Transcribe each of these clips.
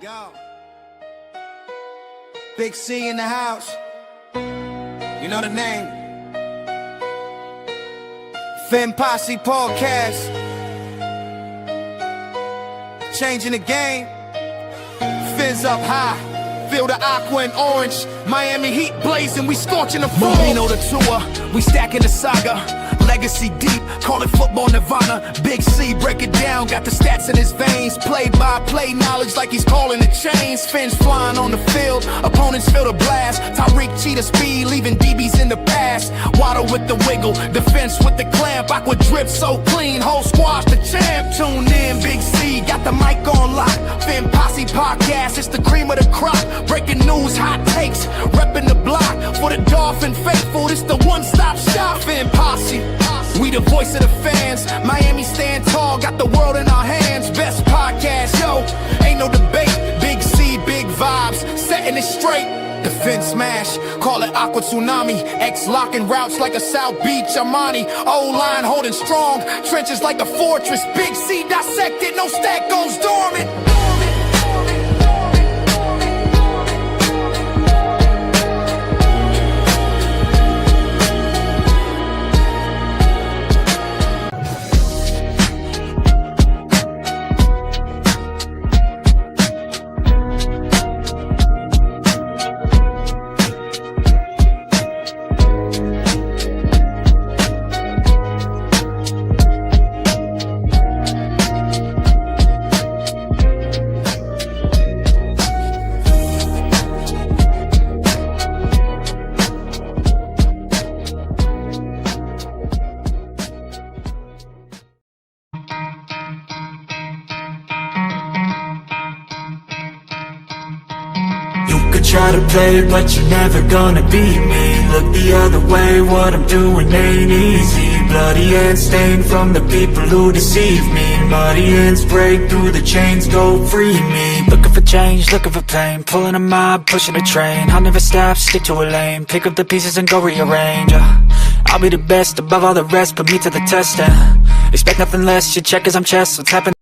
Yo, Big C in the house. You know the name. Finn Posse Podcast. Changing the game. Fizz up high. Feel the aqua and orange. Miami Heat blazing. We scorching the floor. Marino the tour. We stacking the saga. Legacy deep, call it football nirvana. Big C, break it down, got the stats in his veins. Play-by-play knowledge like he's calling the chains. Fins flying on the field, opponents feel the blast. Tyreek cheetah speed, leaving DBs in the past. Waddle with the wiggle, defense with the clamp. Aqua drip so clean, whole squash the champ. Tune in, Big C, got the mic on lock. Finn Posse Podcast, it's the cream of the crop. Breaking news, hot takes, repping the block. For the Dolphin faithful, it's the one-stop shop. Finn Posse. We the voice of the fans. Miami stand tall, got the world in our hands. Best podcast, yo, ain't no debate. Big C, big vibes, setting it straight. Defense smash, call it Aqua Tsunami. X locking routes like a South Beach Armani. O-line holding strong, trenches like a fortress. Big C dissected, no stack goes dormant. Try to play, but you're never gonna beat me. Look the other way, what I'm doing ain't easy. Bloody hands stained from the people who deceive me. Muddy hands break through the chains, go free me. Looking for change, looking for pain. Pulling a mob, pushing a train. I'll never stop, stick to a lane. Pick up the pieces and go rearrange. I'll be the best above all the rest, put me to the test. Expect nothing less, your check is I'm chess. What's happening?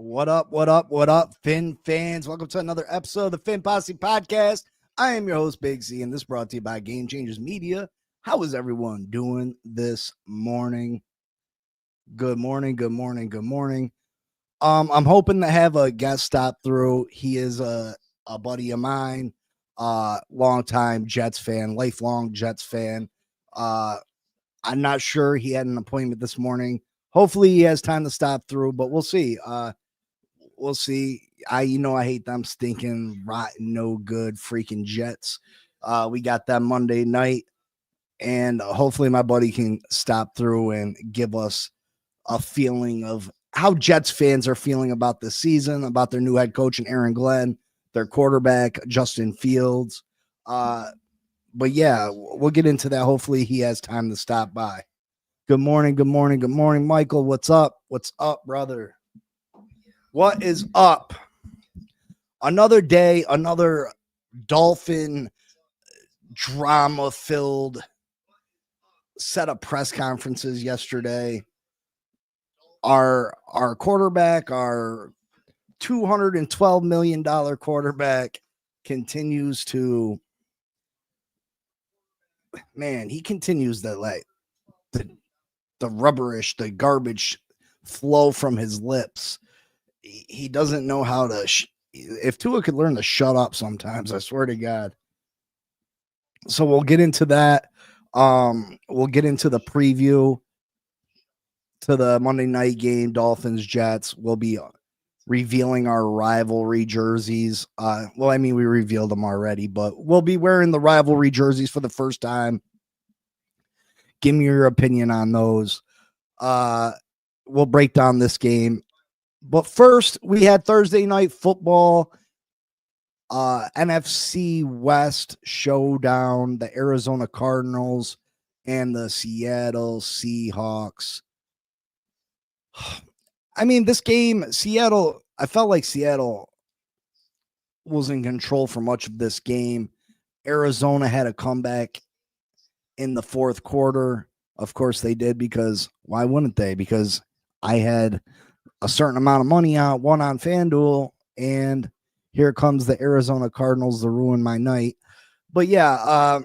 What up, Finn fans? Welcome to another episode of the Finn Posse Podcast. I am your host, Big C, and this is brought to you by Game Changers Media. How is everyone doing this morning? Good morning. I'm hoping to have a guest stop through. He is a buddy of mine, longtime Jets fan, lifelong Jets fan. I'm not sure he had an appointment this morning. Hopefully he has time to stop through, but we'll see. We'll see. I hate them stinking, rotten, no good freaking Jets. We got that Monday night, and hopefully my buddy can stop through and give us a feeling of how Jets fans are feeling about this season, about their new head coach and Aaron Glenn, their quarterback, Justin Fields. But yeah, we'll get into that. Hopefully he has time to stop by. Good morning, Michael. What's up? What's up, brother? What is up? Another day, another Dolphin drama-filled set of press conferences yesterday. Our quarterback, our $212 million quarterback, continues to, he continues to like the rubberish, the garbage flow from his lips. He doesn't know how to. If Tua could learn to shut up sometimes, I swear to God. So we'll get into that. We'll get into the preview to the Monday night game, Dolphins Jets. We'll be revealing our rivalry jerseys. We revealed them already, but we'll be wearing the rivalry jerseys for the first time. Give me your opinion on those. We'll break down this game. But first, we had Thursday night football, NFC West showdown, the Arizona Cardinals and the Seattle Seahawks. This game, I felt like Seattle was in control for much of this game. Arizona had a comeback in the fourth quarter. Of course they did, because why wouldn't they? Because I had a certain amount of money on FanDuel, and here comes the Arizona Cardinals to ruin my night. But yeah,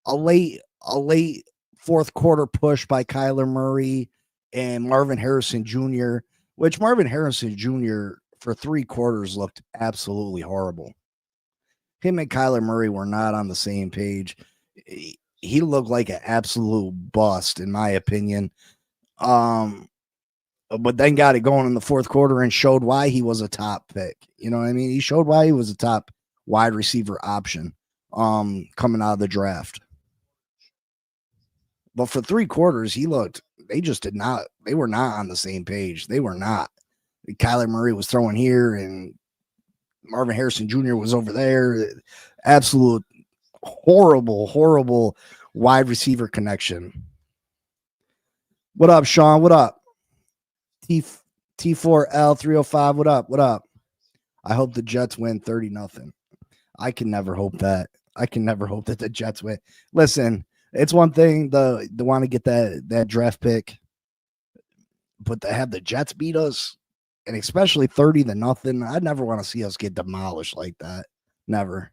a late fourth quarter push by Kyler Murray and Marvin Harrison Jr., which Marvin Harrison Jr. for 3 quarters looked absolutely horrible. Him and Kyler Murray were not on the same page. He looked like an absolute bust, in my opinion. But then got it going in the fourth quarter and showed why he was a top pick. You know what I mean? He showed why he was a top wide receiver option coming out of the draft. But for 3 quarters, they were not on the same page. They were not. Kyler Murray was throwing here and Marvin Harrison Jr. was over there. Absolute horrible wide receiver connection. What up, Sean? What up? T4L305. What up? I hope the Jets win 30-0. I can never hope that. I can never hope that the Jets win. Listen, it's one thing to want to get that draft pick, but to have the Jets beat us, and especially 30-0, I'd never want to see us get demolished like that. Never.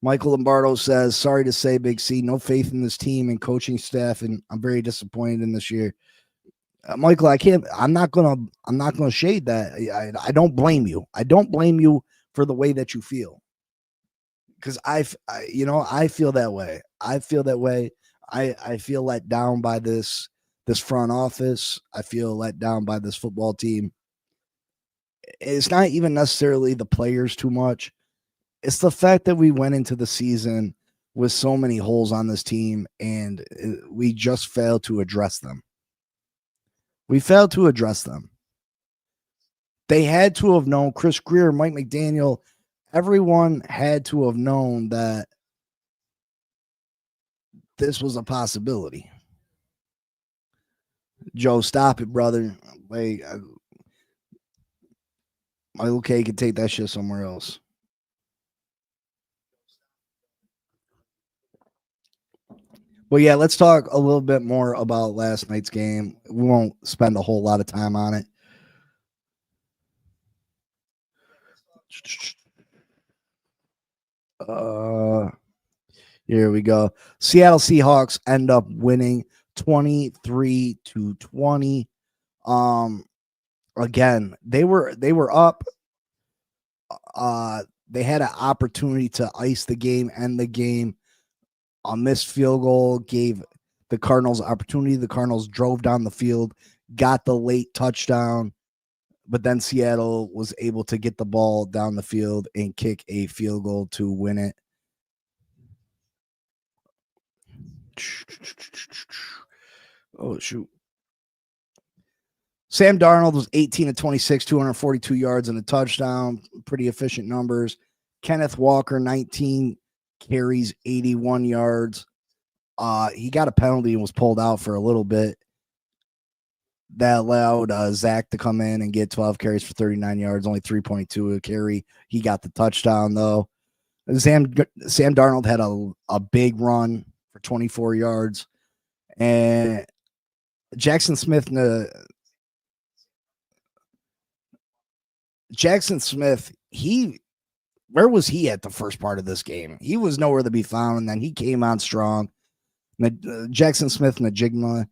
Michael Lombardo says, sorry to say, Big C, no faith in this team and coaching staff, and I'm very disappointed in this year. Michael, I'm not gonna shade that. I don't blame you. I don't blame you for the way that you feel. Because I feel that way. I feel that way. I feel let down by this front office. I feel let down by this football team. It's not even necessarily the players too much. It's the fact that we went into the season with so many holes on this team and we just failed to address them. We failed to address them. They had to have known, Chris Greer, Mike McDaniel, everyone had to have known that this was a possibility. Joe, stop it, brother. Like, Michael K could take that shit somewhere else. Well, yeah, let's talk a little bit more about last night's game. We won't spend a whole lot of time on it. Here we go. Seattle Seahawks end up winning 23-20. Again, they were up. They had an opportunity to ice the game, end the game. A missed field goal gave the Cardinals opportunity. The Cardinals drove down the field, got the late touchdown, but then Seattle was able to get the ball down the field and kick a field goal to win it. Oh, shoot. Sam Darnold was 18-26, 242 yards and a touchdown. Pretty efficient numbers. Kenneth Walker, 19 carries, 81 yards. He got a penalty and was pulled out for a little bit. That allowed Zach to come in and get 12 carries for 39 yards, only 3.2 a carry. He got the touchdown, though. Sam Darnold had a big run for 24 yards. And Jackson Smith, where was he at the first part of this game? He was nowhere to be found, and then he came on strong. Jackson Smith, Najigma,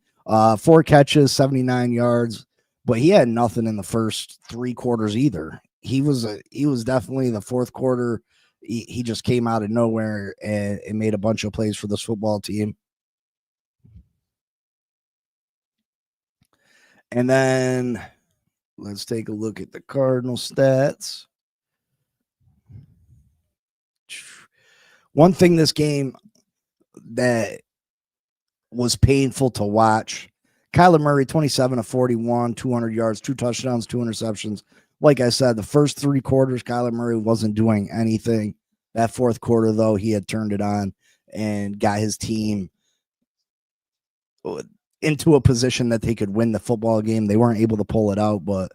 4 catches, 79 yards, but he had nothing in the first 3 quarters either. He was definitely the fourth quarter. He just came out of nowhere and made a bunch of plays for this football team. And then let's take a look at the Cardinal stats. One thing this game that was painful to watch, Kyler Murray, 27-41, 200 yards, 2 touchdowns, 2 interceptions. Like I said, the first 3 quarters, Kyler Murray wasn't doing anything. That fourth quarter, though, he had turned it on and got his team into a position that they could win the football game. They weren't able to pull it out, but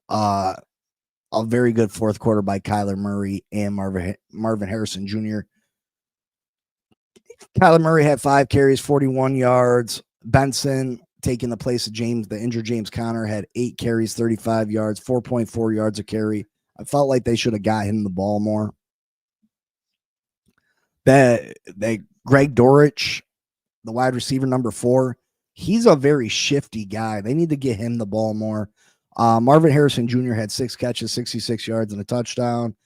a very good fourth quarter by Kyler Murray and Marvin Harrison Jr. Kyler Murray had 5 carries, 41 yards. Benson taking the place of the injured James Conner, had 8 carries, 35 yards, 4.4 yards a carry. I felt like they should have got him the ball more. That Greg Dortch, the wide receiver number 4, he's a very shifty guy. They need to get him the ball more. Marvin Harrison Jr. had 6 catches, 66 yards, and a touchdown.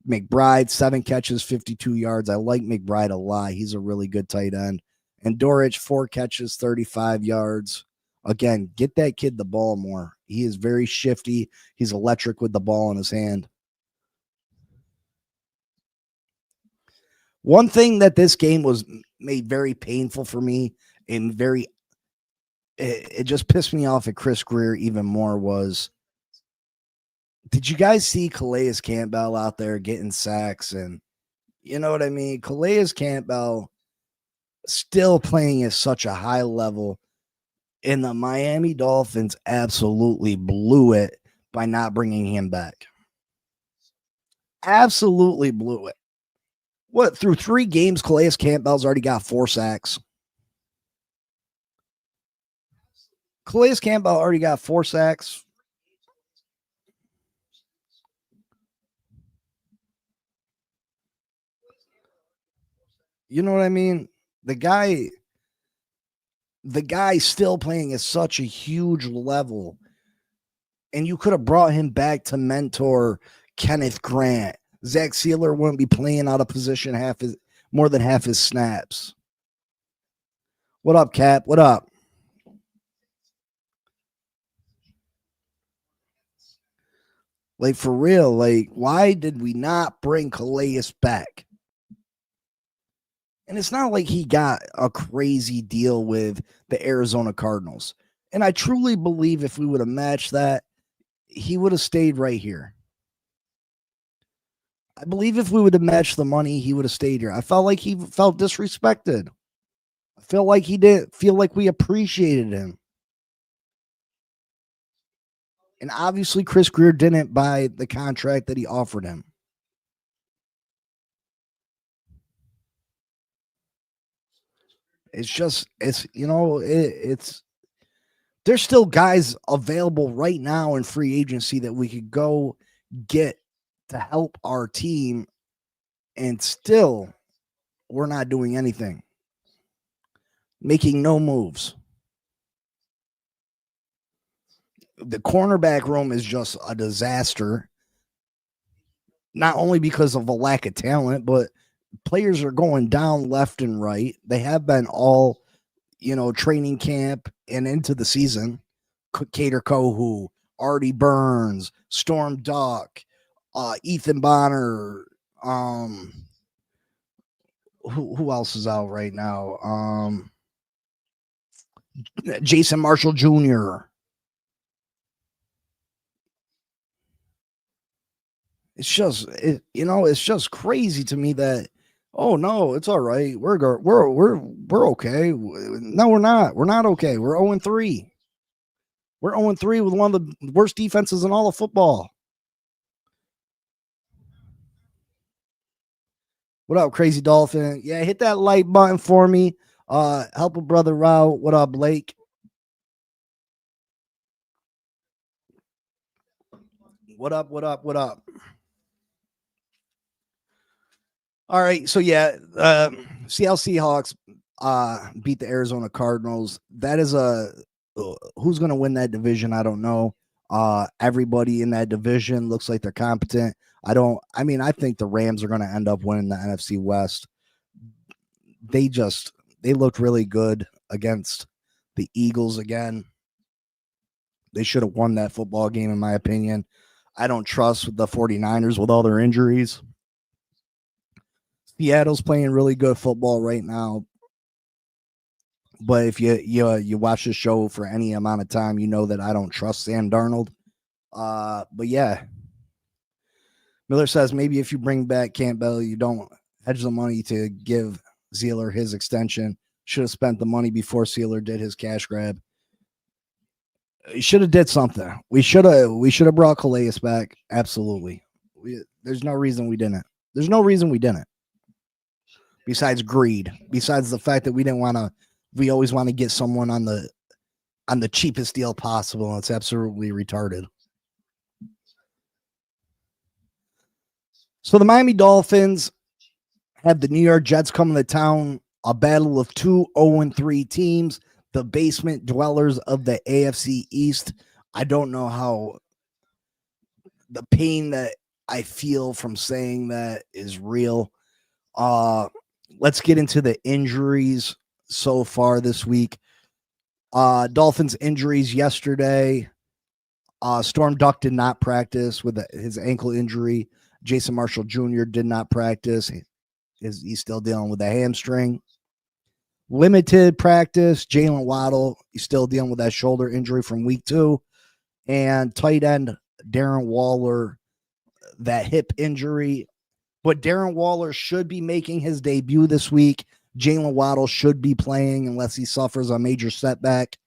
McBride, 7 catches, 52 yards. I like McBride a lot. He's a really good tight end. And Dortch, 4 catches, 35 yards. Again, get that kid the ball more. He is very shifty. He's electric with the ball in his hand. One thing that this game was made very painful for me and it just pissed me off at Chris Greer even more was, did you guys see Calais Campbell out there getting sacks? And you know what I mean? Calais Campbell still playing at such a high level, and the Miami Dolphins absolutely blew it by not bringing him back. Absolutely blew it. What, through 3 games, Calais Campbell's already got 4 sacks. Calais Campbell already got 4 sacks. You know what I mean? The guy's still playing at such a huge level. And you could have brought him back to mentor Kenneth Grant. Zach Sealer wouldn't be playing out of position more than half his snaps. What up, Cap? What up? Like, for real, like, why did we not bring Calais back? And it's not like he got a crazy deal with the Arizona Cardinals. And I truly believe if we would have matched that, he would have stayed right here. I believe if we would have matched the money, he would have stayed here. I felt like he felt disrespected. I felt like he didn't feel like we appreciated him. And obviously, Chris Greer didn't buy the contract that he offered him. It's there's still guys available right now in free agency that we could go get to help our team, and still we're not doing anything, making no moves. The cornerback room is just a disaster, not only because of a lack of talent, but players are going down left and right. They have been all, training camp and into the season. Cater Kohu, Artie Burns, Storm Duck, Ethan Bonner. Who else is out right now? Jason Marshall Jr. It's just crazy to me that, oh no, it's all right. We're okay. No, we're not. We're not okay. We're 0-3. We're 0-3 with one of the worst defenses in all of football. What up, Crazy Dolphin? Yeah, hit that like button for me. Help a brother out. What up, Blake? What up? All right, so yeah, Seattle Seahawks beat the Arizona Cardinals. That is who's going to win that division? I don't know. Everybody in that division looks like they're competent. I think the Rams are going to end up winning the NFC West. They looked really good against the Eagles again. They should have won that football game, in my opinion. I don't trust the 49ers with all their injuries. Seattle's playing really good football right now. But if you watch the show for any amount of time, you know that I don't trust Sam Darnold. But yeah. Miller says maybe if you bring back Campbell, you don't hedge the money to give Sealer his extension. Should have spent the money before Sealer did his cash grab. He should have did something. We should have brought Calais back. Absolutely. There's no reason we didn't. Besides greed. Besides the fact that we always want to get someone on the on the cheapest deal possible. And it's absolutely retarded. So the Miami Dolphins have the New York Jets coming to town, a battle of 2 0-3 teams, the basement dwellers of the AFC East. I don't know how the pain that I feel from saying that is real. Let's get into the injuries so far this week. Dolphins injuries yesterday. Storm Duck did not practice with his ankle injury. Jason Marshall Jr. did not practice. He's still dealing with a hamstring. Limited practice. Jalen Waddle, he's still dealing with that shoulder injury from week 2. And tight end Darren Waller, that hip injury. But Darren Waller should be making his debut this week. Jalen Waddle should be playing unless he suffers a major setback.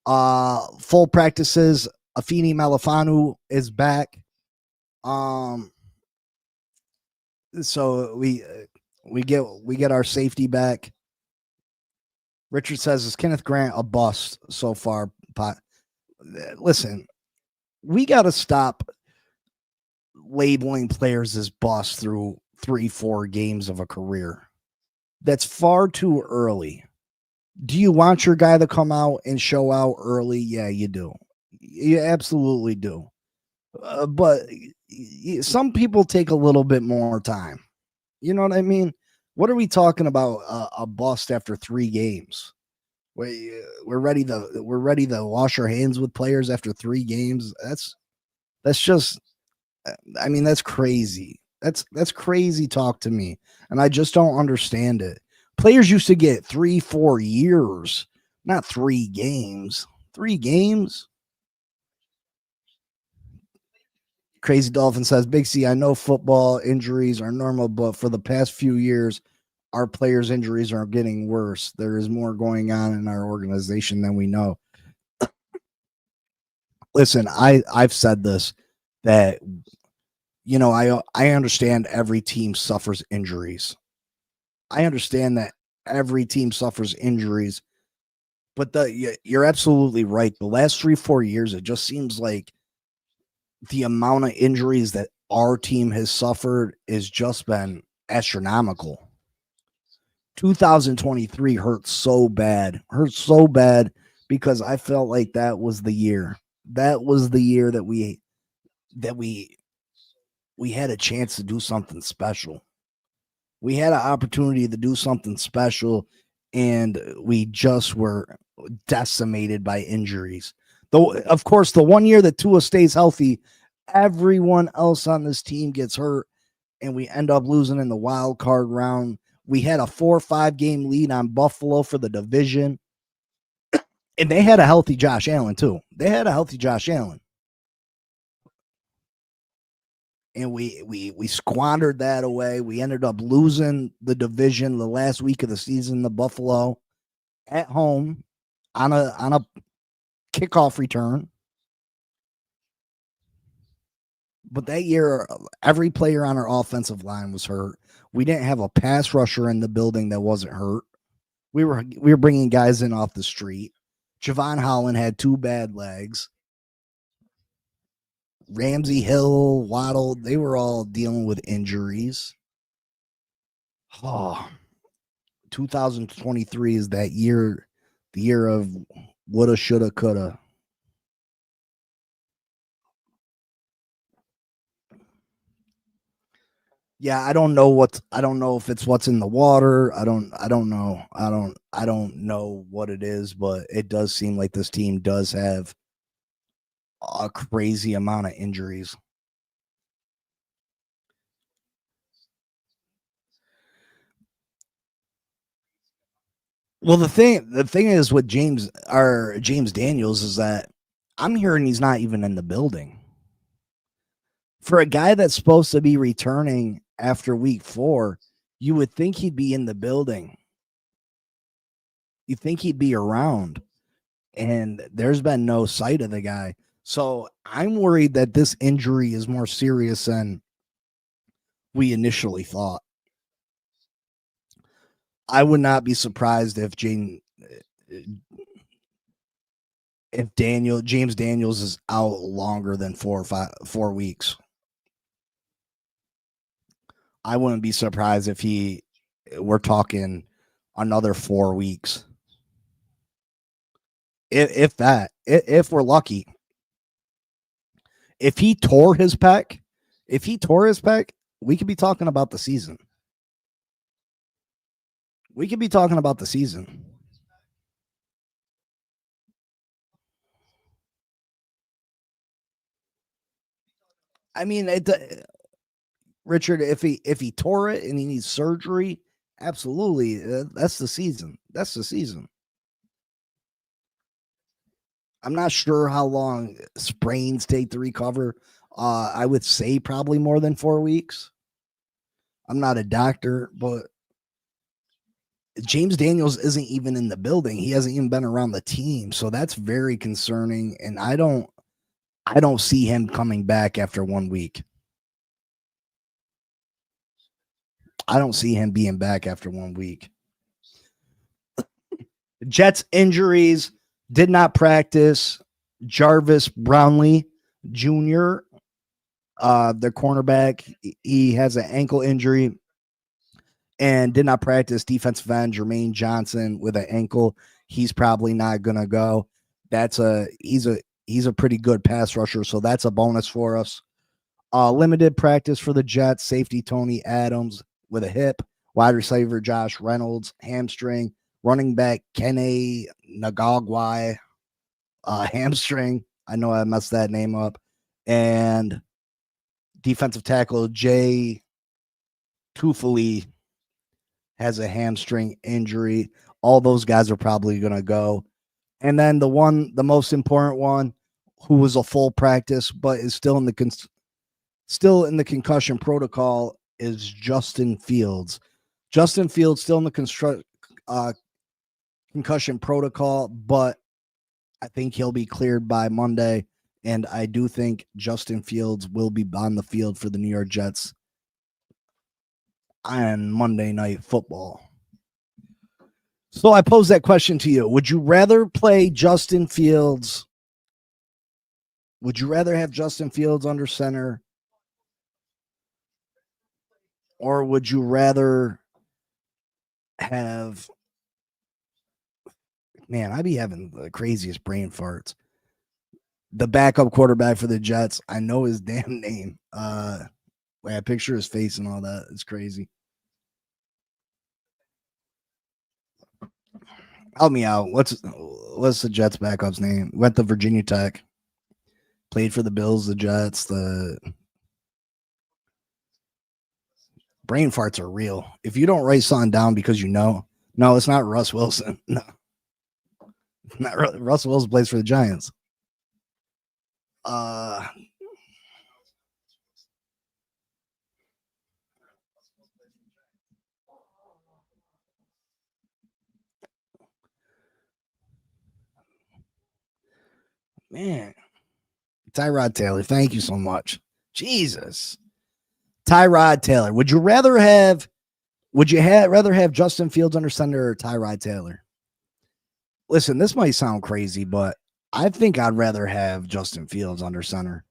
Full practices. Afeni Malafanu is back. So we get our safety back. Richard says, is Kenneth Grant a bust so far? Listen, we got to stop labeling players as busts through 3-4 games of a career. That's far too early. Do you want your guy to come out and show out early? Yeah, you do. You absolutely do. But some people take a little bit more time. You know what I mean? What are we talking about? A bust after 3 games? We're ready to wash our hands with players after 3 games. That's just, I mean, that's crazy. That's crazy talk to me, and I just don't understand it. Players used to get 3-4 years, not 3 games. 3 games. Crazy Dolphin says, Big C, I know football injuries are normal, but for the past few years, our players' injuries are getting worse. There is more going on in our organization than we know. Listen, I've said this, that, you know, I understand every team suffers injuries. I understand that every team suffers injuries, but you're absolutely right. The last 3-4 years, it just seems like the amount of injuries that our team has suffered has just been astronomical. 2023 hurt so bad because I felt like that was the year. That was the year that we had a chance to do something special. We had an opportunity to do something special, and we just were decimated by injuries. Though, of course, the one year that Tua stays healthy, everyone else on this team gets hurt, and we end up losing in the wild card round. We had a 4-5 game lead on Buffalo for the division, and they had a healthy Josh Allen too. And we squandered that away. We ended up losing the division the last week of the season to Buffalo at home on a kickoff return. But that year, every player on our offensive line was hurt. We didn't have a pass rusher in the building that wasn't hurt. We were bringing guys in off the street. Javon Holland had 2 bad legs. Ramsey, Hill, Waddle, they were all dealing with injuries. 2023 is that year, the year of woulda, shoulda, coulda. Yeah, I don't know if it's what's in the water. I don't know. I don't know what it is, but it does seem like this team does have a crazy amount of injuries. Well, the thing is with James Daniels is that I'm hearing he's not even in the building. For a guy that's supposed to be returning after week 4, you would think he'd be in the building. You think he'd be around, and there's been no sight of the guy. So I'm worried that this injury is more serious than we initially thought. I would not be surprised if if James Daniels is out longer than 4 weeks. I wouldn't be surprised if we're talking another 4 weeks. If we're lucky. If he tore his pec, we could be talking about the season. I mean, Richard, if he tore it and he needs surgery, absolutely, that's the season. I'm not sure how long sprains take to recover. I would say probably more than 4 weeks. I'm not a doctor, but James Daniels isn't even in the building. He hasn't even been around the team, so that's very concerning. And I don't see him coming back after 1 week. I don't see him being back after 1 week. Jets injuries, did not practice. Jarvis Brownlee Jr., their cornerback, he has an ankle injury and did not practice. Defensive end Jermaine Johnson with an ankle. He's probably not gonna go. He's a pretty good pass rusher, so that's a bonus for us. Limited practice for the Jets. Safety Tony Adams with a hip. Wide receiver Josh Reynolds hamstring. Running back Kene Nagagwai hamstring. I know I messed that name up. And defensive tackle Jay Tufali has a hamstring injury. All those guys are probably going to go. And then the most important one, who was a full practice but is still in the concussion protocol, is Justin Fields. Justin Fields still in the concussion protocol, but I think he'll be cleared by Monday. And I do think Justin Fields will be on the field for the New York Jets on Monday Night Football. So I pose that question to you. Would you rather play Justin Fields? Would you rather have Justin Fields under center? Or would you rather have... Man, I be having the craziest brain farts. The backup quarterback for the Jets, I know his damn name. I picture his face and all that. It's crazy. Help me out. What's the Jets backup's name? Went to Virginia Tech. Played for the Bills, the Jets. The brain farts are real. If you don't write something down because no, it's not Russ Wilson. No. Not Russ Wilson plays for the Giants. Man, Tyrod Taylor, thank you so much. Jesus, Tyrod Taylor. Would you rather have Justin Fields under center or Tyrod Taylor? Listen, this might sound crazy, but I think I'd rather have Justin Fields under center.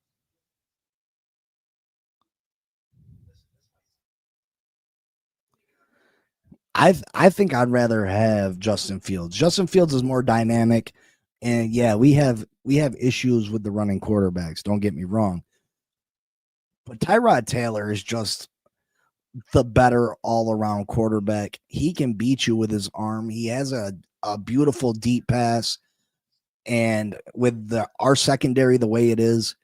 I think I'd rather have Justin Fields. Justin Fields is more dynamic, and yeah, we have issues with the running quarterbacks. Don't get me wrong, but Tyrod Taylor is just the better all-around quarterback. He can beat you with his arm. He has a beautiful deep pass, and with our secondary the way it is,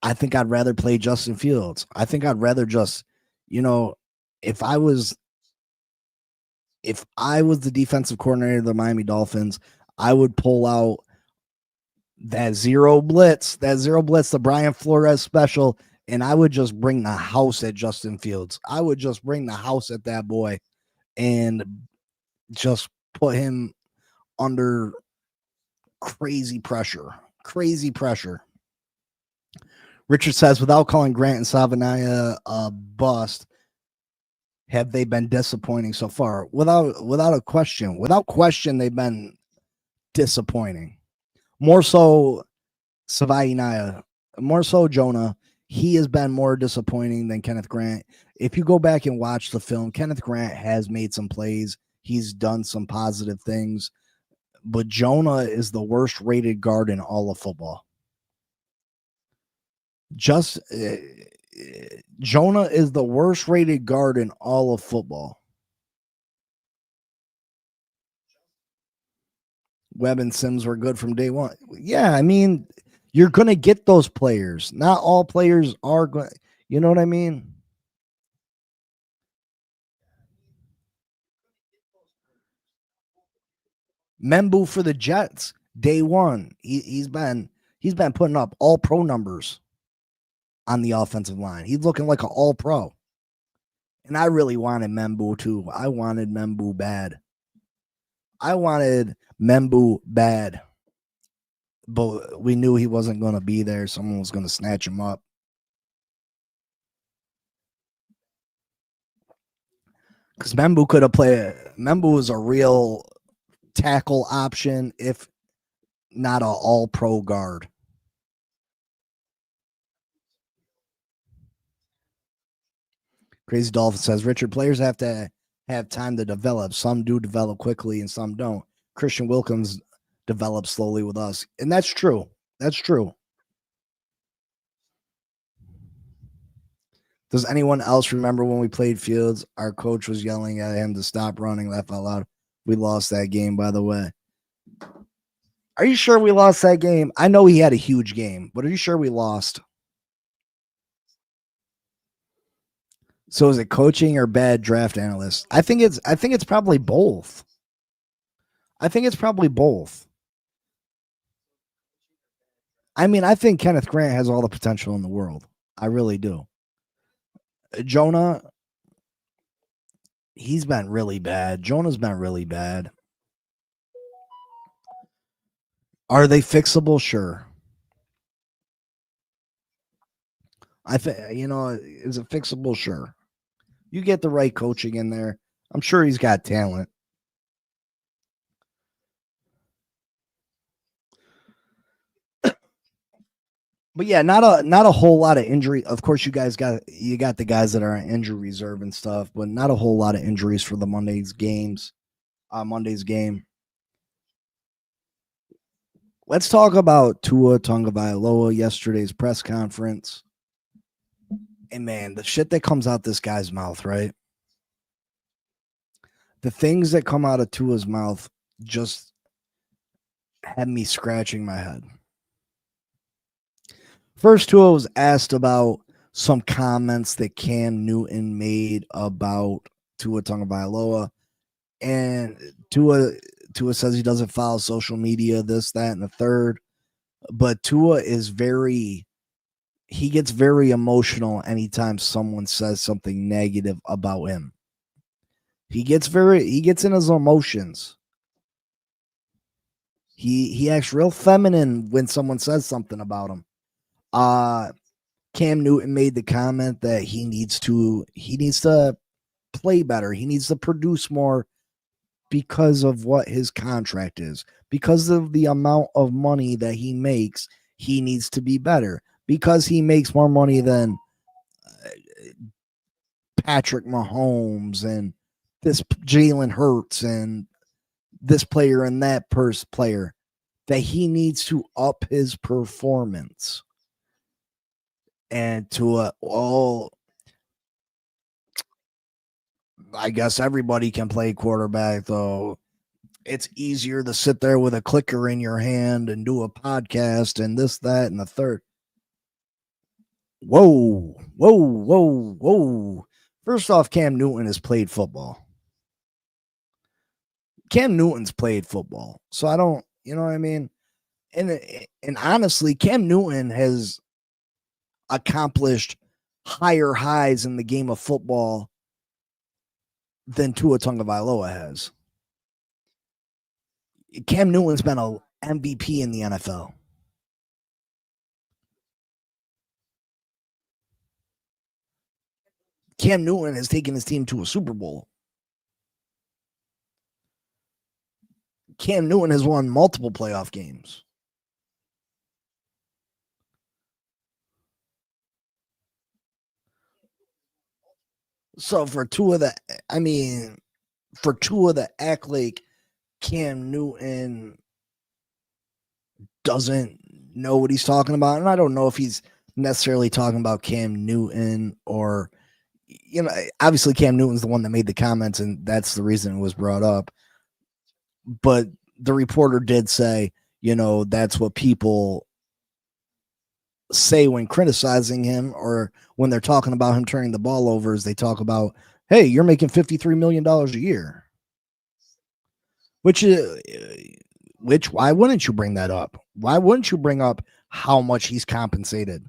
I think I'd rather play Justin Fields. I think I'd rather just, if I was the defensive coordinator of the Miami Dolphins, I would pull out that zero blitz, the Brian Flores special, and I would just bring the house at Justin Fields. I would just bring the house at that boy and just put him under crazy pressure. Richard says, without calling Grant and Savanaya a bust, have they been disappointing so far? Without a question. Without question, they've been disappointing. More so Savaiinaya, more so Jonah. He has been more disappointing than Kenneth Grant. If you go back and watch the film, Kenneth Grant has made some plays. He's done some positive things, but Jonah is the worst rated guard in all of football. Just Jonah is the worst rated guard in all of football. Webb and Sims were good from day one. Yeah, I mean, you're going to get those players. Not all players are going. You know what I mean? Membu for the Jets, day one. He's been putting up all pro numbers on the offensive line. He's looking like an all pro. And I really wanted Membu too. I wanted Membu bad. But we knew he wasn't going to be there. Someone was going to snatch him up. Because Membu could have played. Membu was a real tackle option, if not an all-pro guard. Crazy Dolphin says, Richard, players have to have time to develop. Some do develop quickly and some don't. Christian Wilkins develops slowly with us. And that's true. That's true. Does anyone else remember when we played Fields? Our coach was yelling at him to stop running, laugh out loud. We lost that game, by the way. Are you sure we lost that game? I know he had a huge game, but are you sure we lost? So is it coaching or bad draft analysts? I think it's probably both. I think it's probably both. I mean, I think Kenneth Grant has all the potential in the world. I really do. Jonah, he's been really bad. Jonah's been really bad. Are they fixable? Sure. I think, is it fixable? Sure. You get the right coaching in there. I'm sure he's got talent. But yeah, not a whole lot of injury. Of course, you got the guys that are on injury reserve and stuff, but not a whole lot of injuries for the Monday's game. Let's talk about Tua Tagovailoa yesterday's press conference. And man, the shit that comes out this guy's mouth, right? The things that come out of Tua's mouth just had me scratching my head. First, Tua was asked about some comments that Cam Newton made about Tua Tagovailoa, and Tua says he doesn't follow social media, this, that, and the third. But Tua he gets very emotional anytime someone says something negative about him. He gets in his emotions. He acts real feminine when someone says something about him. Cam Newton made the comment that he needs to play better. He needs to produce more because of what his contract is. Because of the amount of money that he makes, he needs to be better. Because he makes more money than Patrick Mahomes and this Jalen Hurts and this player and that player, that he needs to up his performance. And I guess everybody can play quarterback, though. It's easier to sit there with a clicker in your hand and do a podcast and this, that, and the third. Whoa. First off, Cam Newton has played football. Cam Newton's played football. So I don't, you know what I mean? And honestly, Cam Newton has accomplished higher highs in the game of football than Tua Tagovailoa has. Cam Newton's been an MVP in the NFL. Cam Newton has taken his team to a Super Bowl. Cam Newton has won multiple playoff games. So for Tua the, I mean, for Tua to act like Cam Newton doesn't know what he's talking about, and I don't know if he's necessarily talking about Cam Newton or, obviously Cam Newton's the one that made the comments, and that's the reason it was brought up. But the reporter did say, that's what people say when criticizing him or when they're talking about him turning the ball over, is they talk about, hey, you're making $53 million a year. Which why wouldn't you bring that up? Why wouldn't you bring up how much he's compensated?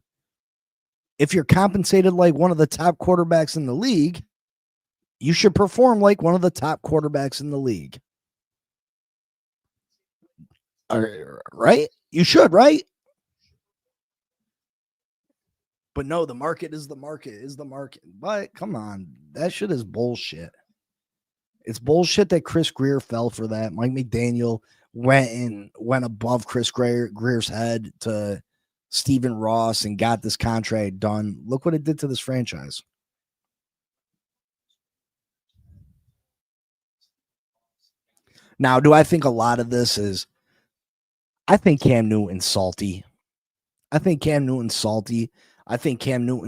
If you're compensated like one of the top quarterbacks in the league, you should perform like one of the top quarterbacks in the league. Right? You should, right? But no, the market is the market. But come on, that shit is bullshit. It's bullshit that Chris Greer fell for that. Mike McDaniel went above Chris Greer's head to Stephen Ross and got this contract done. Look what it did to this franchise. Now, do I think a lot of this is, I think Cam Newton's salty. I think Cam Newton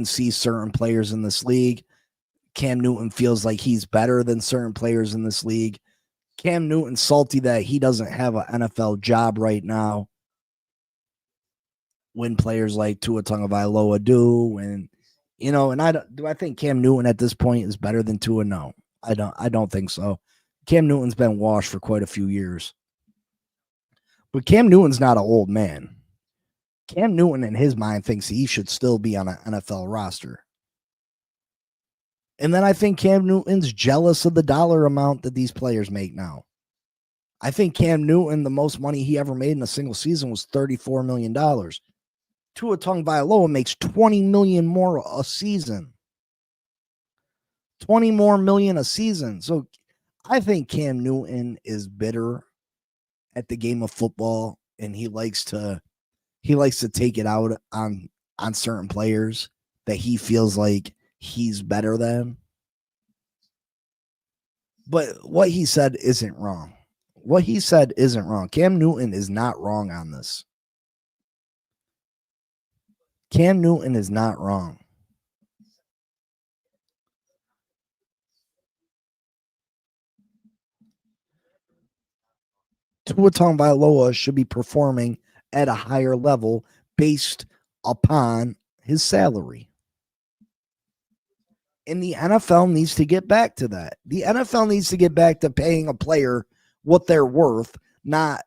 sees certain players in this league. Cam Newton feels like he's better than certain players in this league. Cam Newton's salty that he doesn't have an NFL job right now when players like Tua Tagovailoa do. And, I think Cam Newton at this point is better than Tua? No, I don't think so. Cam Newton's been washed for quite a few years. But Cam Newton's not an old man. Cam Newton, in his mind, thinks he should still be on an NFL roster. And then I think Cam Newton's jealous of the dollar amount that these players make now. I think Cam Newton, the most money he ever made in a single season was $34 million. Tua Tagovailoa makes $20 million more a season. $20 more million a season. So I think Cam Newton is bitter at the game of football, and he likes to take it out on certain players that he feels like he's better than. But what he said isn't wrong. Cam Newton is not wrong on this. Cam Newton is not wrong. Tua Tagovailoa should be performing at a higher level based upon his salary. And the NFL needs to get back to that. The NFL needs to get back to paying a player what they're worth, not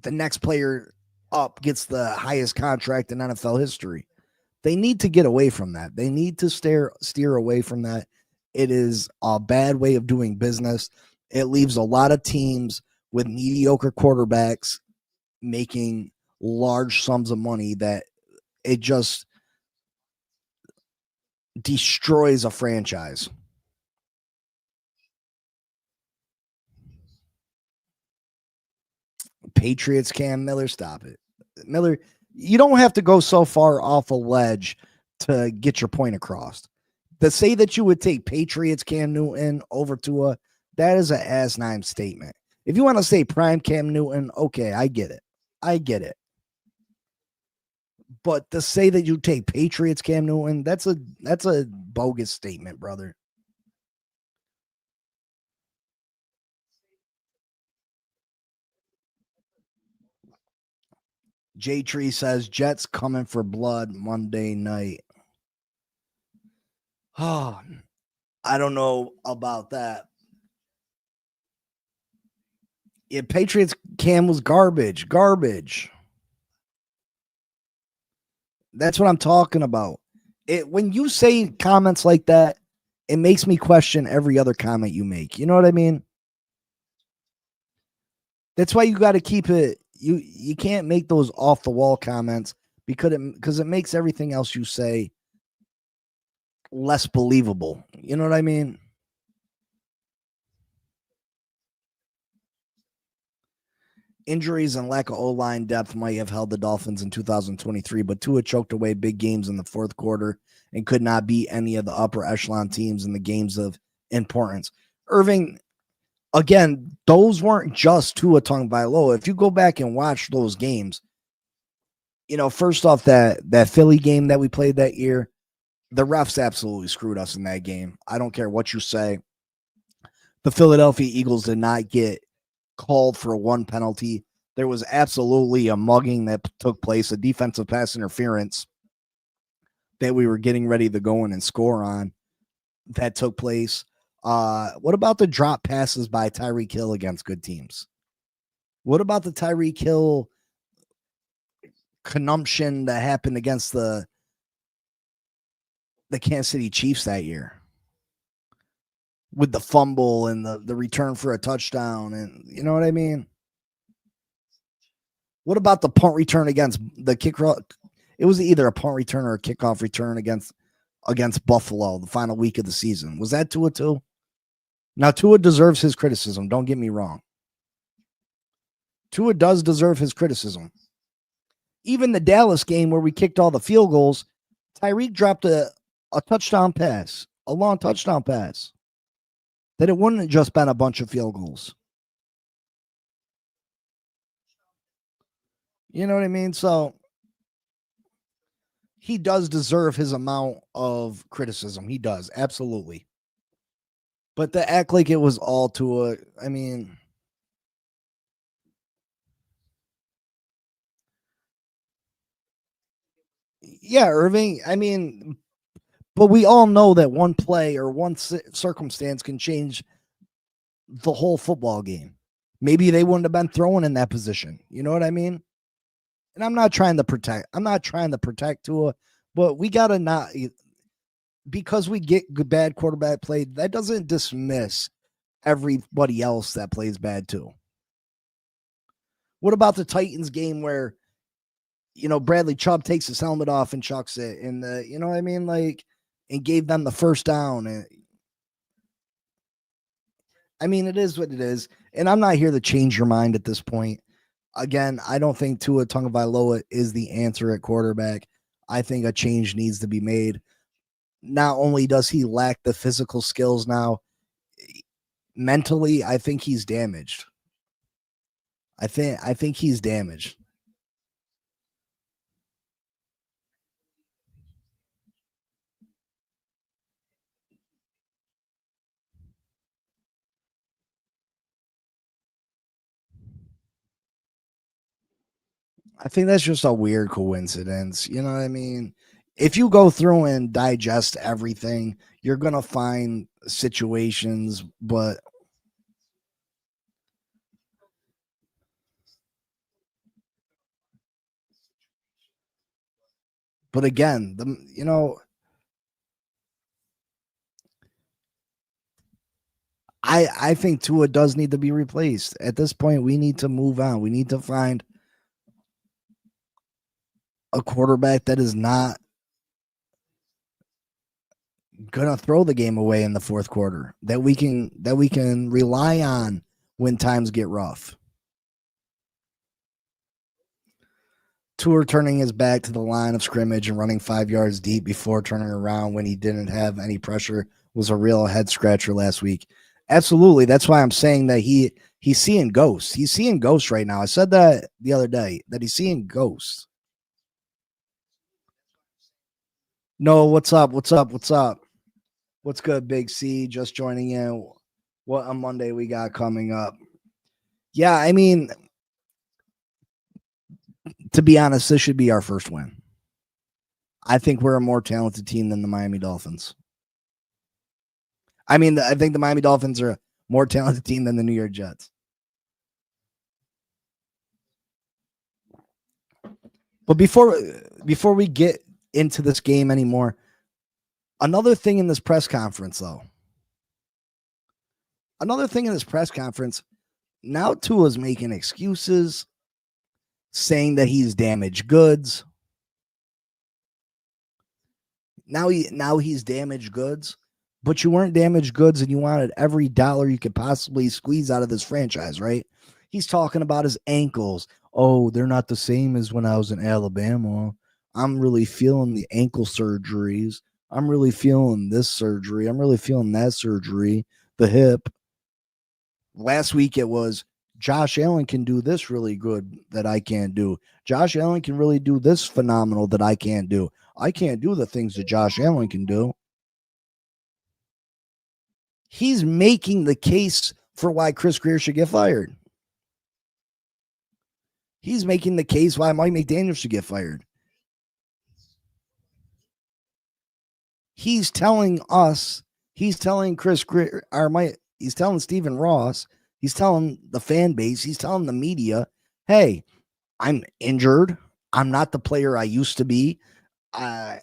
the next player up gets the highest contract in NFL history. They need to get away from that. They need to steer away from that. It is a bad way of doing business. It leaves a lot of teams with mediocre quarterbacks making large sums of money that it just destroys a franchise. Patriots, Cam Miller, stop it. Miller, you don't have to go so far off a ledge to get your point across. To say that you would take Patriots Cam Newton over Tua, that is an asinine statement. If you want to say prime Cam Newton, okay, I get it. But to say that you take Patriots Cam Newton, that's a bogus statement, brother. J Tree says Jets coming for blood Monday night. Oh, I don't know about that. Yeah, Patriots Cam was garbage. That's what I'm talking about. When you say comments like that, it makes me question every other comment you make. You know what I mean? That's why you got to keep it. You can't make those off the wall comments because it makes everything else you say less believable. You know what I mean? Injuries and lack of O-line depth might have held the Dolphins in 2023, but Tua choked away big games in the fourth quarter and could not beat any of the upper echelon teams in the games of importance. Irving, again, those weren't just Tua Tagovailoa. If you go back and watch those games, first off, that Philly game that we played that year, the refs absolutely screwed us in that game. I don't care what you say. The Philadelphia Eagles did not get called for one penalty. There was absolutely a mugging that took place, a defensive pass interference that we were getting ready to go in and score on that took place. What about the drop passes by Tyreek Hill against good teams? What about the Tyreek Hill consumption that happened against the Kansas City Chiefs that year? With the fumble and the return for a touchdown, and you know what I mean? What about the punt return against the kick? It was either a punt return or a kickoff return against Buffalo the final week of the season. Was that Tua too? Now, Tua deserves his criticism. Don't get me wrong. Tua does deserve his criticism. Even the Dallas game where we kicked all the field goals, Tyreek dropped a touchdown pass, a long touchdown pass. That it wouldn't have just been a bunch of field goals. You know what I mean? So he does deserve his amount of criticism. He does, absolutely. But to act like it was all Tua, I mean, yeah, Irving, I mean, but we all know that one play or one circumstance can change the whole football game. Maybe they wouldn't have been thrown in that position. You know what I mean? And I'm not trying to protect Tua, but we got to not, because we get good, bad quarterback play, that doesn't dismiss everybody else that plays bad too. What about the Titans game where, Bradley Chubb takes his helmet off and chucks it, and you know what I mean? Like, and gave them the first down. And I mean, it is what it is. And I'm not here to change your mind at this point. Again, I don't think Tua Tagovailoa is the answer at quarterback. I think a change needs to be made. Not only does he lack the physical skills now, mentally, I think he's damaged. I think he's damaged. I think that's just a weird coincidence. You know what I mean? If you go through and digest everything, you're going to find situations, but again, I think Tua does need to be replaced. At this point, we need to move on. We need to find a quarterback that is not gonna throw the game away in the fourth quarter, that we can rely on when times get rough. Tua turning his back to the line of scrimmage and running 5 yards deep before turning around when he didn't have any pressure was a real head scratcher last week. Absolutely. That's why I'm saying that he's seeing ghosts. He's seeing ghosts right now. I said that the other day, that he's seeing ghosts. No, what's up? What's up? What's up? What's good, Big C? Just joining in. What a Monday we got coming up. Yeah, I mean, to be honest, this should be our first win. I think we're a more talented team than the Miami Dolphins. I mean, I think the Miami Dolphins are a more talented team than the New York Jets. But before we get into this game anymore, another thing in this press conference, though. Now Tua's making excuses, saying that he's damaged goods. Now he's damaged goods, but you weren't damaged goods and you wanted every dollar you could possibly squeeze out of this franchise, right? He's talking about his ankles. Oh, they're not the same as when I was in Alabama. I'm really feeling the ankle surgeries. I'm really feeling this surgery. I'm really feeling that surgery, the hip. Last week it was Josh Allen can do this really good that I can't do. Josh Allen can really do this phenomenal that I can't do. I can't do the things that Josh Allen can do. He's making the case for why Chris Greer should get fired. He's making the case why Mike McDaniel should get fired. He's telling us, he's telling Chris Greer, he's telling Stephen Ross, he's telling the fan base, he's telling the media, hey, I'm injured. I'm not the player I used to be. I'm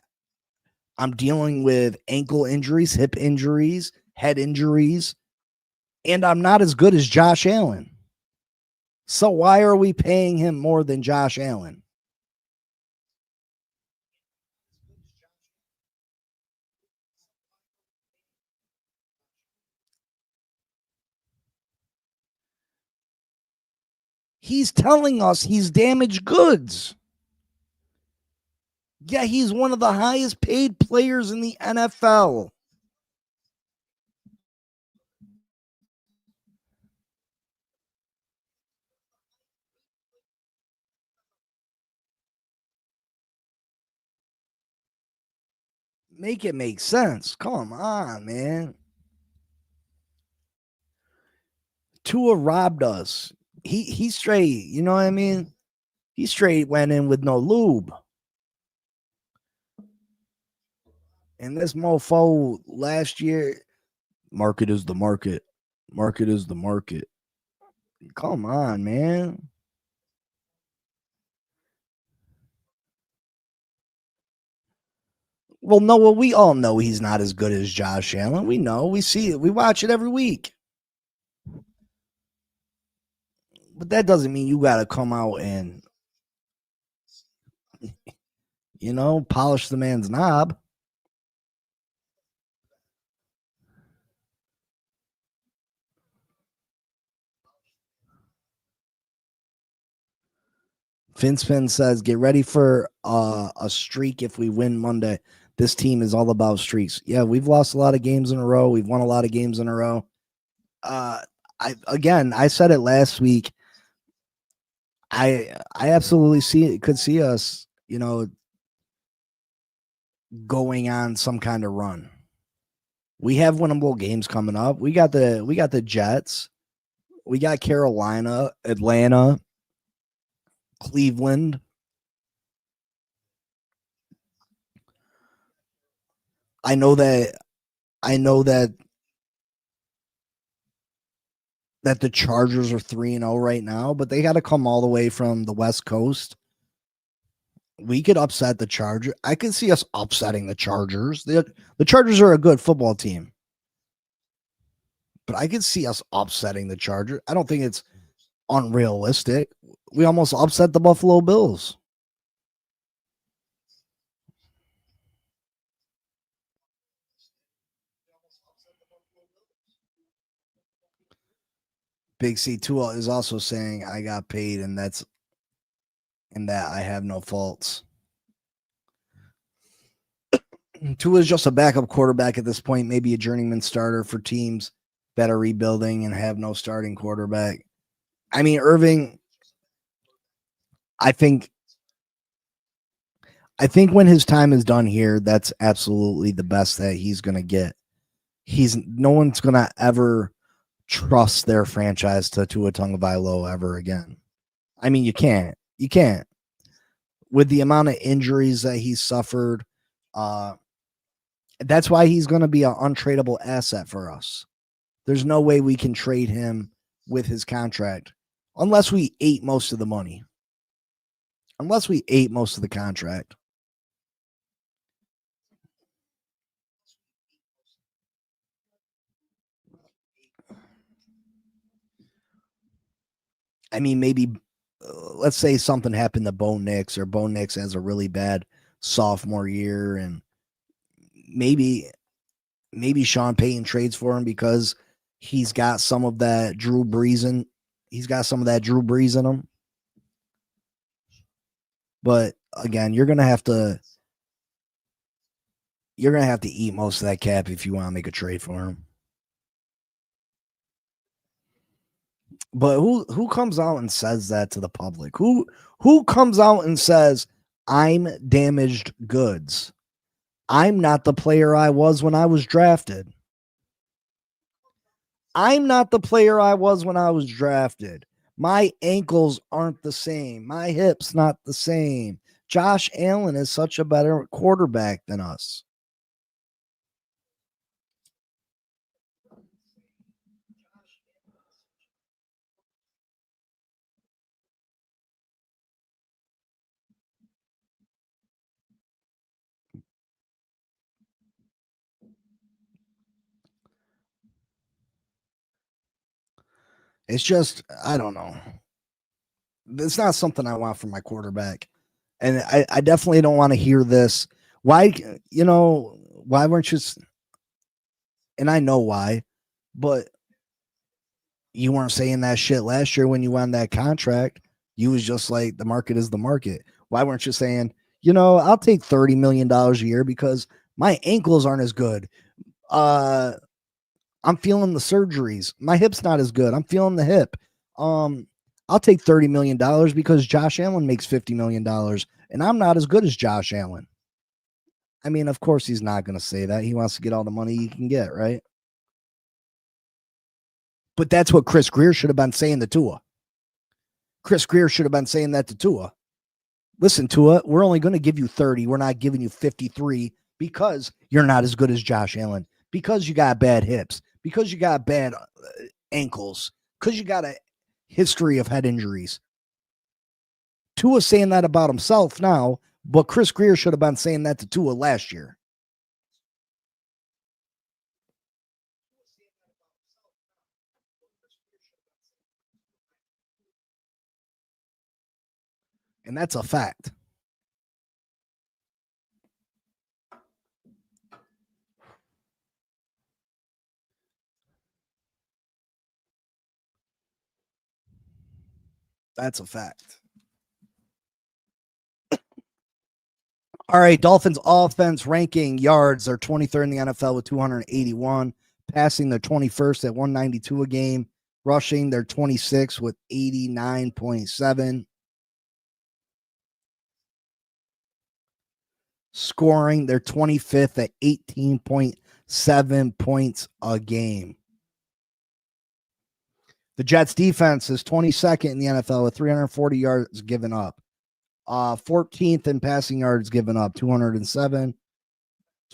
dealing with ankle injuries, hip injuries, head injuries, and I'm not as good as Josh Allen. So why are we paying him more than Josh Allen? He's telling us he's damaged goods. Yeah, he's one of the highest paid players in the NFL. Make it make sense. Come on, man. Tua robbed us. He straight, you know what I mean? He straight went in with no lube. And this mofo last year, market is the market. Market is the market. Come on, man. Well, no, well, we all know he's not as good as Josh Allen. We know, we see it, we watch it every week. But that doesn't mean you got to come out and, polish the man's knob. Finspin says, get ready for a streak if we win Monday. This team is all about streaks. Yeah, we've lost a lot of games in a row. We've won a lot of games in a row. I said it last week. I absolutely could see us, going on some kind of run. We have winnable games coming up. We got the Jets. We got Carolina, Atlanta, Cleveland. I know that the Chargers are 3-0 right now, but they got to come all the way from the West Coast. We could upset the Chargers. I could see us upsetting the Chargers. The Chargers are a good football team, but I could see us upsetting the Chargers. I don't think it's unrealistic. We almost upset the Buffalo Bills. Big C Tua is also saying I got paid, and that I have no faults. Tua is just a backup quarterback at this point, maybe a journeyman starter for teams that are rebuilding and have no starting quarterback. I mean, Irving, I think when his time is done here, that's absolutely the best that he's going to get. No one's going to ever trust their franchise to Tua Tagovailoa ever again. I mean, you can't. With the amount of injuries that he's suffered, that's why he's going to be an untradeable asset for us. There's no way we can trade him with his contract unless we ate most of the money. Unless we ate most of the contract. I mean, maybe let's say something happened to Bo Nix, or Bo Nix has a really bad sophomore year, and maybe Sean Payton trades for him because he's got some of that Drew Brees He's got some of that Drew Brees in him. But again, you're gonna have to eat most of that cap if you want to make a trade for him. But who comes out and says that to the public? Who comes out and says, I'm damaged goods? I'm not the player I was when I was drafted. I'm not the player I was when I was drafted. My ankles aren't the same. My hips not the same. Josh Allen is such a better quarterback than us. It's just, I don't know. It's not something I want from my quarterback. And I definitely don't want to hear this. Why, why weren't you, and I know why, but you weren't saying that shit last year when you won that contract. You was just like, the market is the market. Why weren't you saying, I'll take $30 million a year because my ankles aren't as good. I'm feeling the surgeries. My hip's not as good. I'm feeling the hip. I'll take $30 million because Josh Allen makes $50 million and I'm not as good as Josh Allen. I mean, of course he's not going to say that. He wants to get all the money he can get, right? But that's what Chris Greer should have been saying to Tua. Chris Greer should have been saying that to Tua. Listen, Tua, we're only going to give you 30. We're not giving you 53 because you're not as good as Josh Allen, because you got bad hips, because you got bad ankles, because you got a history of head injuries. Tua's saying that about himself now, but Chris Greer should have been saying that to Tua last year. And that's a fact. That's a fact. All right, Dolphins offense ranking yards. They're 23rd in the NFL with 281. Passing, they're 21st at 192 a game. Rushing, they're 26 with 89.7. Scoring, they're 25th at 18.7 points a game. The Jets defense is 22nd in the NFL with 340 yards given up. 14th in passing yards given up, 207.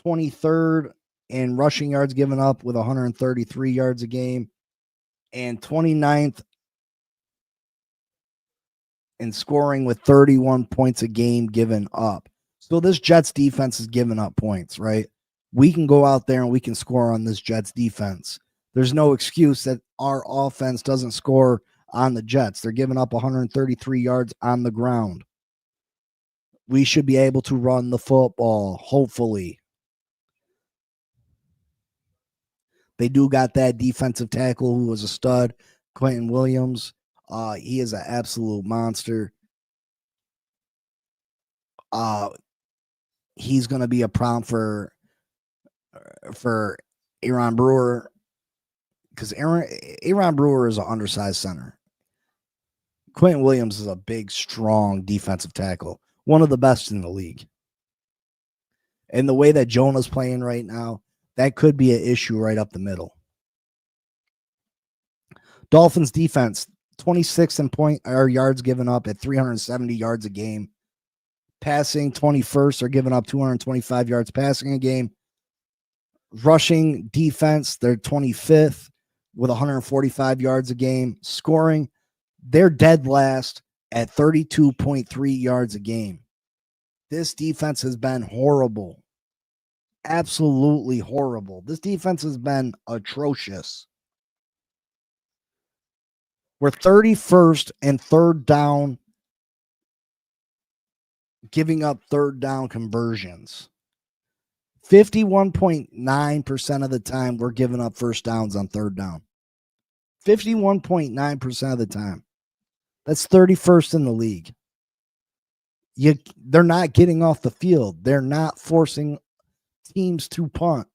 23rd in rushing yards given up with 133 yards a game. And 29th in scoring with 31 points a game given up. So this Jets defense is giving up points, right? We can go out there and we can score on this Jets defense. There's no excuse that our offense doesn't score on the Jets. They're giving up 133 yards on the ground. We should be able to run the football, hopefully. They do got that defensive tackle who was a stud, Quentin Williams. He is an absolute monster. He's going to be a problem for Aaron Brewer, because Aaron Brewer is an undersized center. Quentin Williams is a big, strong defensive tackle, one of the best in the league. And the way that Jonah's playing right now, that could be an issue right up the middle. Dolphins defense, 26 in yards given up at 370 yards a game. Passing, 21st. They're giving up 225 yards passing a game. Rushing defense, they're 25th with 145 yards a game. Scoring, they're dead last at 32.3 yards a game. This defense has been horrible. Absolutely horrible. This defense has been atrocious. We're 31st and third down, giving up third down conversions. 51.9% of the time we're giving up first downs on third down. 51.9% of the time. That's 31st in the league. They're not getting off the field. They're not forcing teams to punt.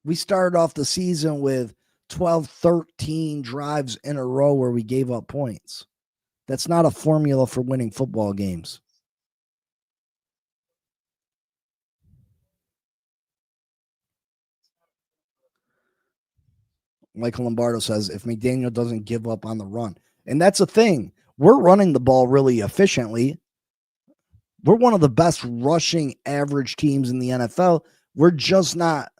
We started off the season with 12, 13 drives in a row where we gave up points. That's not a formula for winning football games. Michael Lombardo says, if McDaniel doesn't give up on the run. And that's the thing. We're running the ball really efficiently. We're one of the best rushing average teams in the NFL. We're just not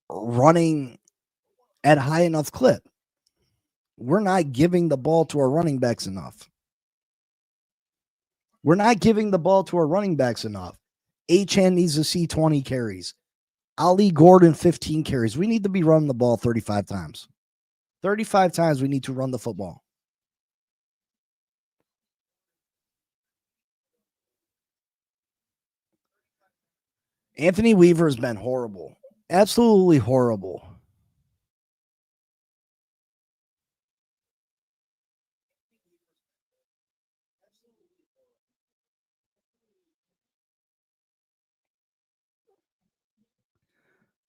running at high enough clip. We're not giving the ball to our running backs enough. We're not giving the ball to our running backs enough. Achane needs to see 20 carries. Ali Gordon, 15 carries. We need to be running the ball 35 times. 35 times we need to run the football. Anthony Weaver has been horrible. Absolutely horrible.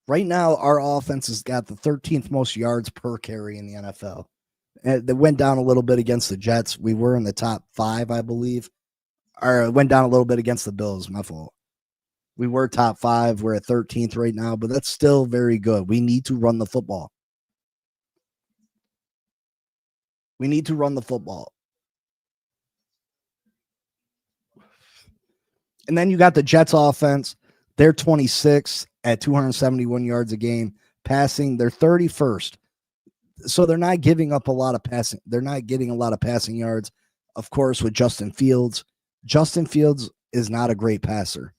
Right now, our offense has got the 13th most yards per carry in the NFL. And they went down a little bit against the Jets. We were in the top 5, I believe. Or it went down a little bit against the Bills. My fault. We were top 5. We're at 13th right now, but that's still very good. We need to run the football. We need to run the football. And then you got the Jets offense. They're 26th at 271 yards a game. Passing, they're 31st. So they're not giving up a lot of passing. They're not getting a lot of passing yards. Of course, with Justin Fields. Justin Fields is not a great passer.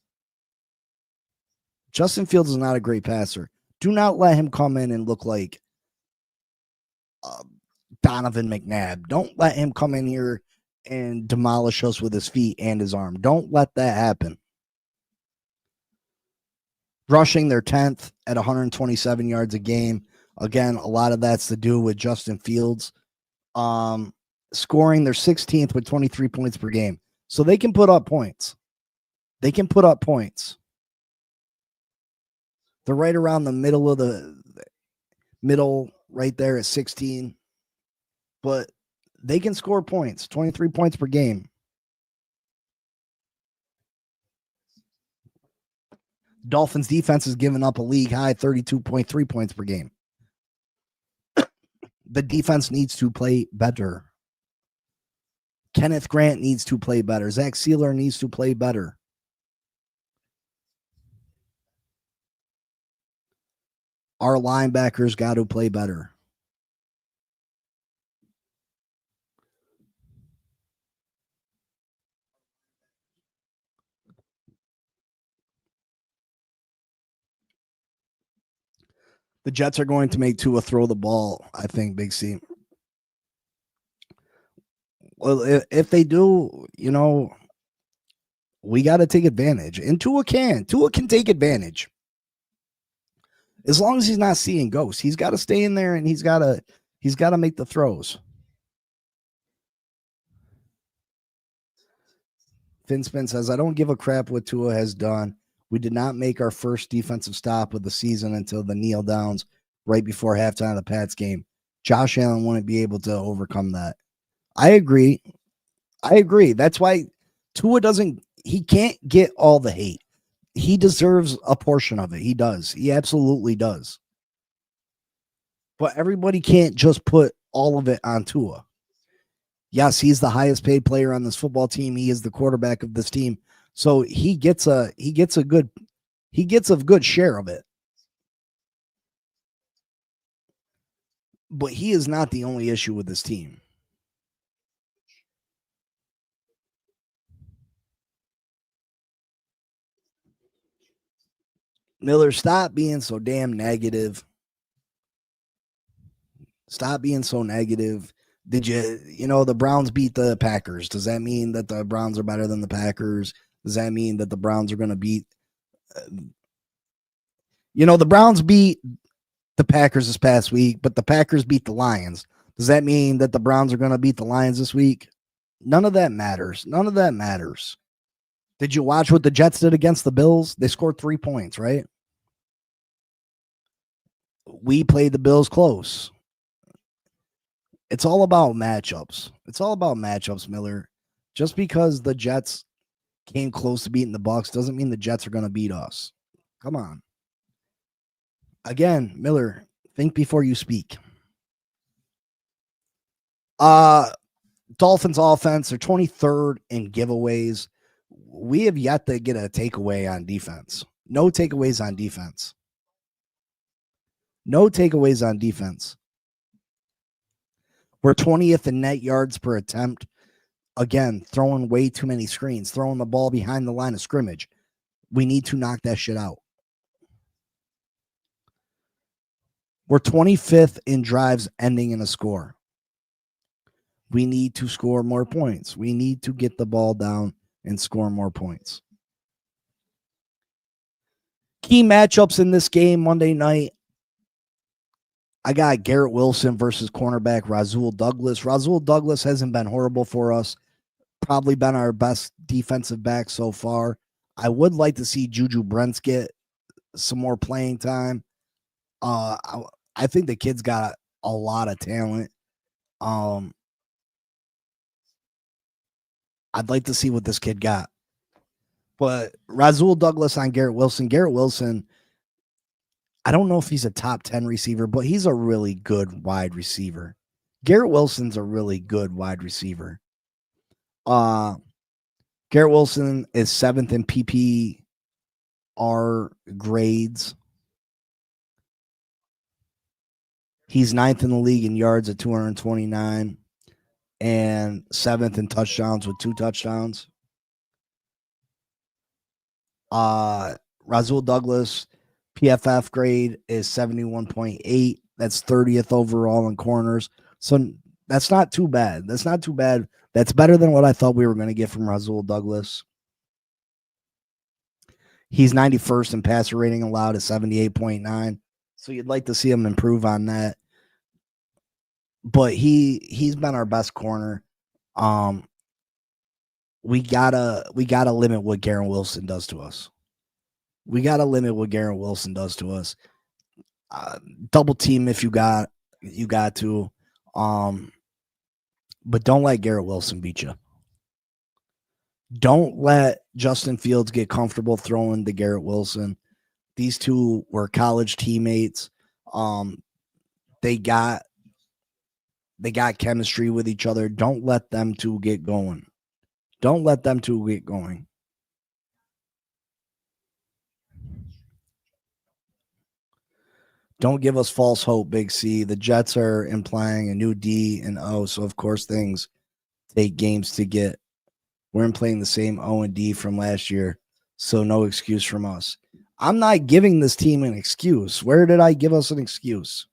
Justin Fields is not a great passer. Do not let him come in and look like Donovan McNabb. Don't let him come in here and demolish us with his feet and his arm. Don't let that happen. Rushing, they're 10th at 127 yards a game. Again, a lot of that's to do with Justin Fields. Scoring, they're 16th with 23 points per game. So they can put up points. They can put up points. They're right around the middle of the middle, right there at 16. But they can score points, 23 points per game. Dolphins defense has given up a league high 32.3 points per game. The defense needs to play better. Kenneth Grant needs to play better. Zach Sealer needs to play better. Our linebackers got to play better. The Jets are going to make Tua throw the ball, I think, Big C. Well, if they do, we got to take advantage. And Tua can take advantage. As long as he's not seeing ghosts. He's got to stay in there and he's got to make the throws. Finspin says, I don't give a crap what Tua has done. We did not make our first defensive stop of the season until the kneel downs right before halftime of the Pats game. Josh Allen wouldn't be able to overcome that. I agree. That's why Tua he can't get all the hate. He deserves a portion of it. He does. He absolutely does. But everybody can't just put all of it on Tua. Yes, he's the highest paid player on this football team. He is the quarterback of this team. So he gets a good share of it. But he is not the only issue with this team. Miller, stop being so damn negative. Stop being so negative. Did the Browns beat the Packers? Does that mean that the Browns are better than the Packers? Does that mean that the Browns are going to beat You know, the Browns beat the Packers this past week, but the Packers beat the Lions. Does that mean that the Browns are going to beat the Lions this week? None of that matters. None of that matters. Did you watch what the Jets did against the Bills? They scored 3 points, right? We played the Bills close. It's all about matchups. It's all about matchups, Miller. Just because the Jets came close to beating the Bucs doesn't mean the Jets are going to beat us. Come on. Again, Miller, think before you speak. Dolphins offense are 23rd in giveaways. We have yet to get a takeaway on defense. No takeaways on defense. No takeaways on defense. We're 20th in net yards per attempt. Again, throwing way too many screens, throwing the ball behind the line of scrimmage. We need to knock that shit out. We're 25th in drives ending in a score. We need to score more points. We need to get the ball down and score more points. Key matchups in this game Monday night. I got Garrett Wilson versus cornerback Rasul Douglas. Rasul Douglas hasn't been horrible for us. Probably been our best defensive back so far. I would like to see Juju Brents get some more playing time. I think the kid's got a lot of talent. I'd like to see what this kid got. But Rasul Douglas on Garrett Wilson. Garrett Wilson, I don't know if he's a top 10 receiver, but he's a really good wide receiver. Garrett Wilson's a really good wide receiver. Garrett Wilson is 7th in PPR grades. He's 9th in the league in yards at 229 and 7th in touchdowns with 2 touchdowns. Rasul Douglas PFF grade is 71.8. That's 30th overall in corners. So that's not too bad. That's not too bad. That's better than what I thought we were going to get from Rasul Douglas. He's 91st in passer rating allowed at 78.9. So you'd like to see him improve on that. But he's been our best corner. We gotta limit what Garrett Wilson does to us. We gotta limit what Garrett Wilson does to us. Double team if you got to. But don't let Garrett Wilson beat you. Don't let Justin Fields get comfortable throwing to Garrett Wilson. These two were college teammates. They got chemistry with each other. Don't let them two get going. Don't let them two get going. Don't give us false hope, Big C. The Jets are implying a new D and O, so of course things take games to get. We're playing the same O and D from last year, so no excuse from us. I'm not giving this team an excuse. Where did I give us an excuse?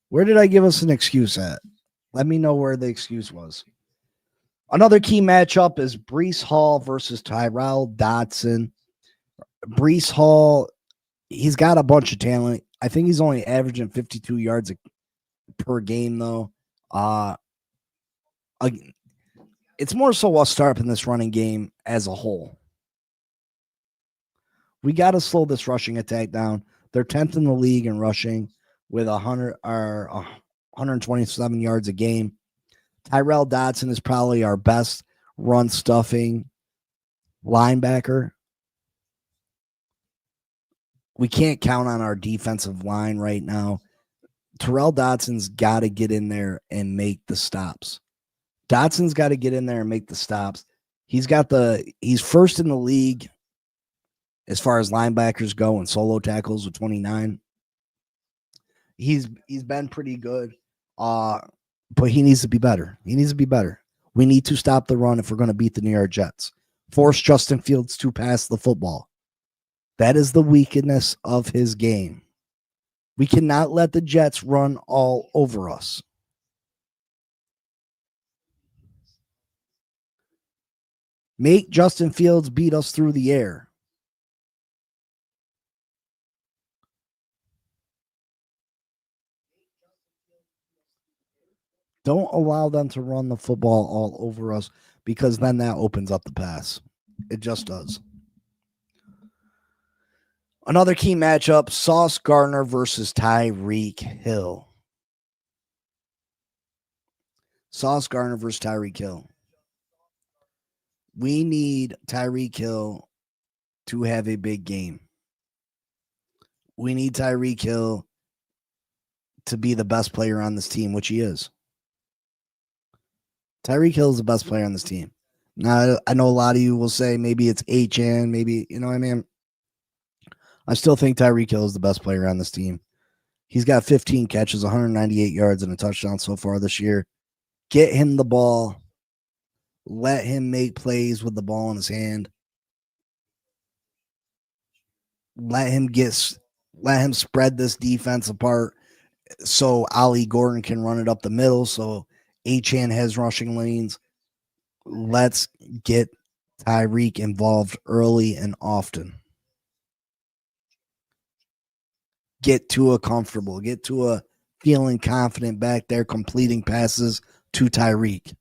Where did I give us an excuse at? Let me know where the excuse was. Another key matchup is Breece Hall versus Tyrell Dodson. Breece Hall, he's got a bunch of talent. I think he's only averaging 52 yards per game, though. It's more so what's starting this running game as a whole. We got to slow this rushing attack down. They're 10th in the league in rushing with 127 yards a game. Tyrell Dodson is probably our best run stuffing linebacker. We can't count on our defensive line right now. Tyrell Dodson's got to get in there and make the stops. Dodson's got to get in there and make the stops. He's first in the league as far as linebackers go and solo tackles with 29. He's been pretty good. But he needs to be better. He needs to be better. We need to stop the run if we're going to beat the New York Jets. Force Justin Fields to pass the football. That is the weakness of his game. We cannot let the Jets run all over us. Make Justin Fields beat us through the air. Don't allow them to run the football all over us, because then that opens up the pass. It just does. Another key matchup, Sauce Gardner versus Tyreek Hill. Sauce Gardner versus Tyreek Hill. We need Tyreek Hill to have a big game. We need Tyreek Hill to be the best player on this team, which he is. Tyreek Hill is the best player on this team. Now, I know a lot of you will say maybe it's HN, maybe, you know what I mean? I still think Tyreek Hill is the best player on this team. He's got 15 catches, 198 yards, and a touchdown so far this year. Get him the ball. Let him make plays with the ball in his hand. Let him spread this defense apart so Ollie Gordon can run it up the middle, so HN has rushing lanes. Let's get Tyreek involved early and often. Get Tua comfortable. Get Tua feeling confident back there, completing passes to Tyreek.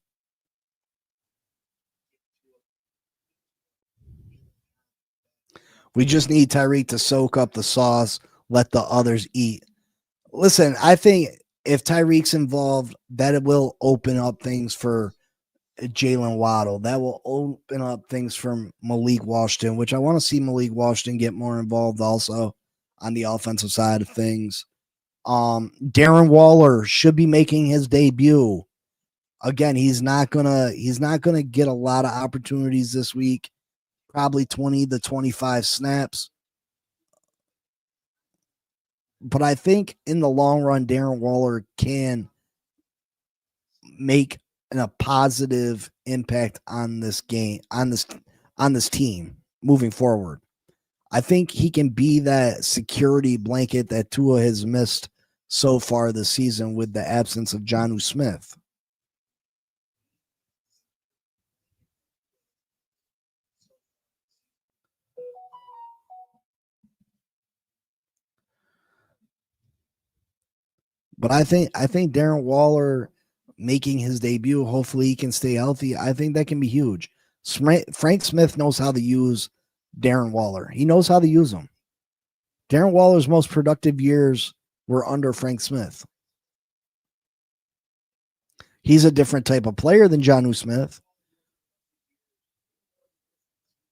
We just need Tyreek to soak up the sauce, let the others eat. Listen, I think if Tyreek's involved, that it will open up things for Jalen Waddle. That will open up things for Malik Washington, which I want to see Malik Washington get more involved also on the offensive side of things. Darren Waller should be making his debut. Again, he's not gonna get a lot of opportunities this week. Probably 20 to 25 snaps. But I think in the long run, Darren Waller can make a positive impact on this game, on this team moving forward. I think he can be that security blanket that Tua has missed so far this season with the absence of Jonnu Smith. But I think Darren Waller making his debut, hopefully he can stay healthy. I think that can be huge. Frank Smith knows how to use Darren Waller. He knows how to use him. Darren Waller's most productive years were under Frank Smith. He's a different type of player than Jonnu Smith.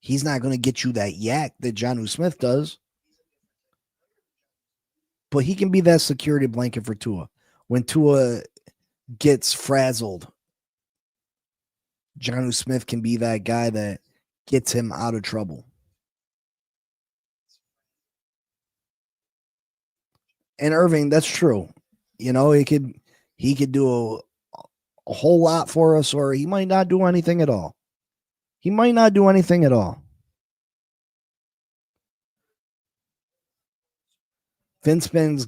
He's not going to get you that yak that Jonnu Smith does. But he can be that security blanket for Tua. When Tua gets frazzled, Jonnu Smith can be that guy that gets him out of trouble. And Irving, that's true. You know, he could do a whole lot for us, or he might not do anything at all. He might not do anything at all. Finspin's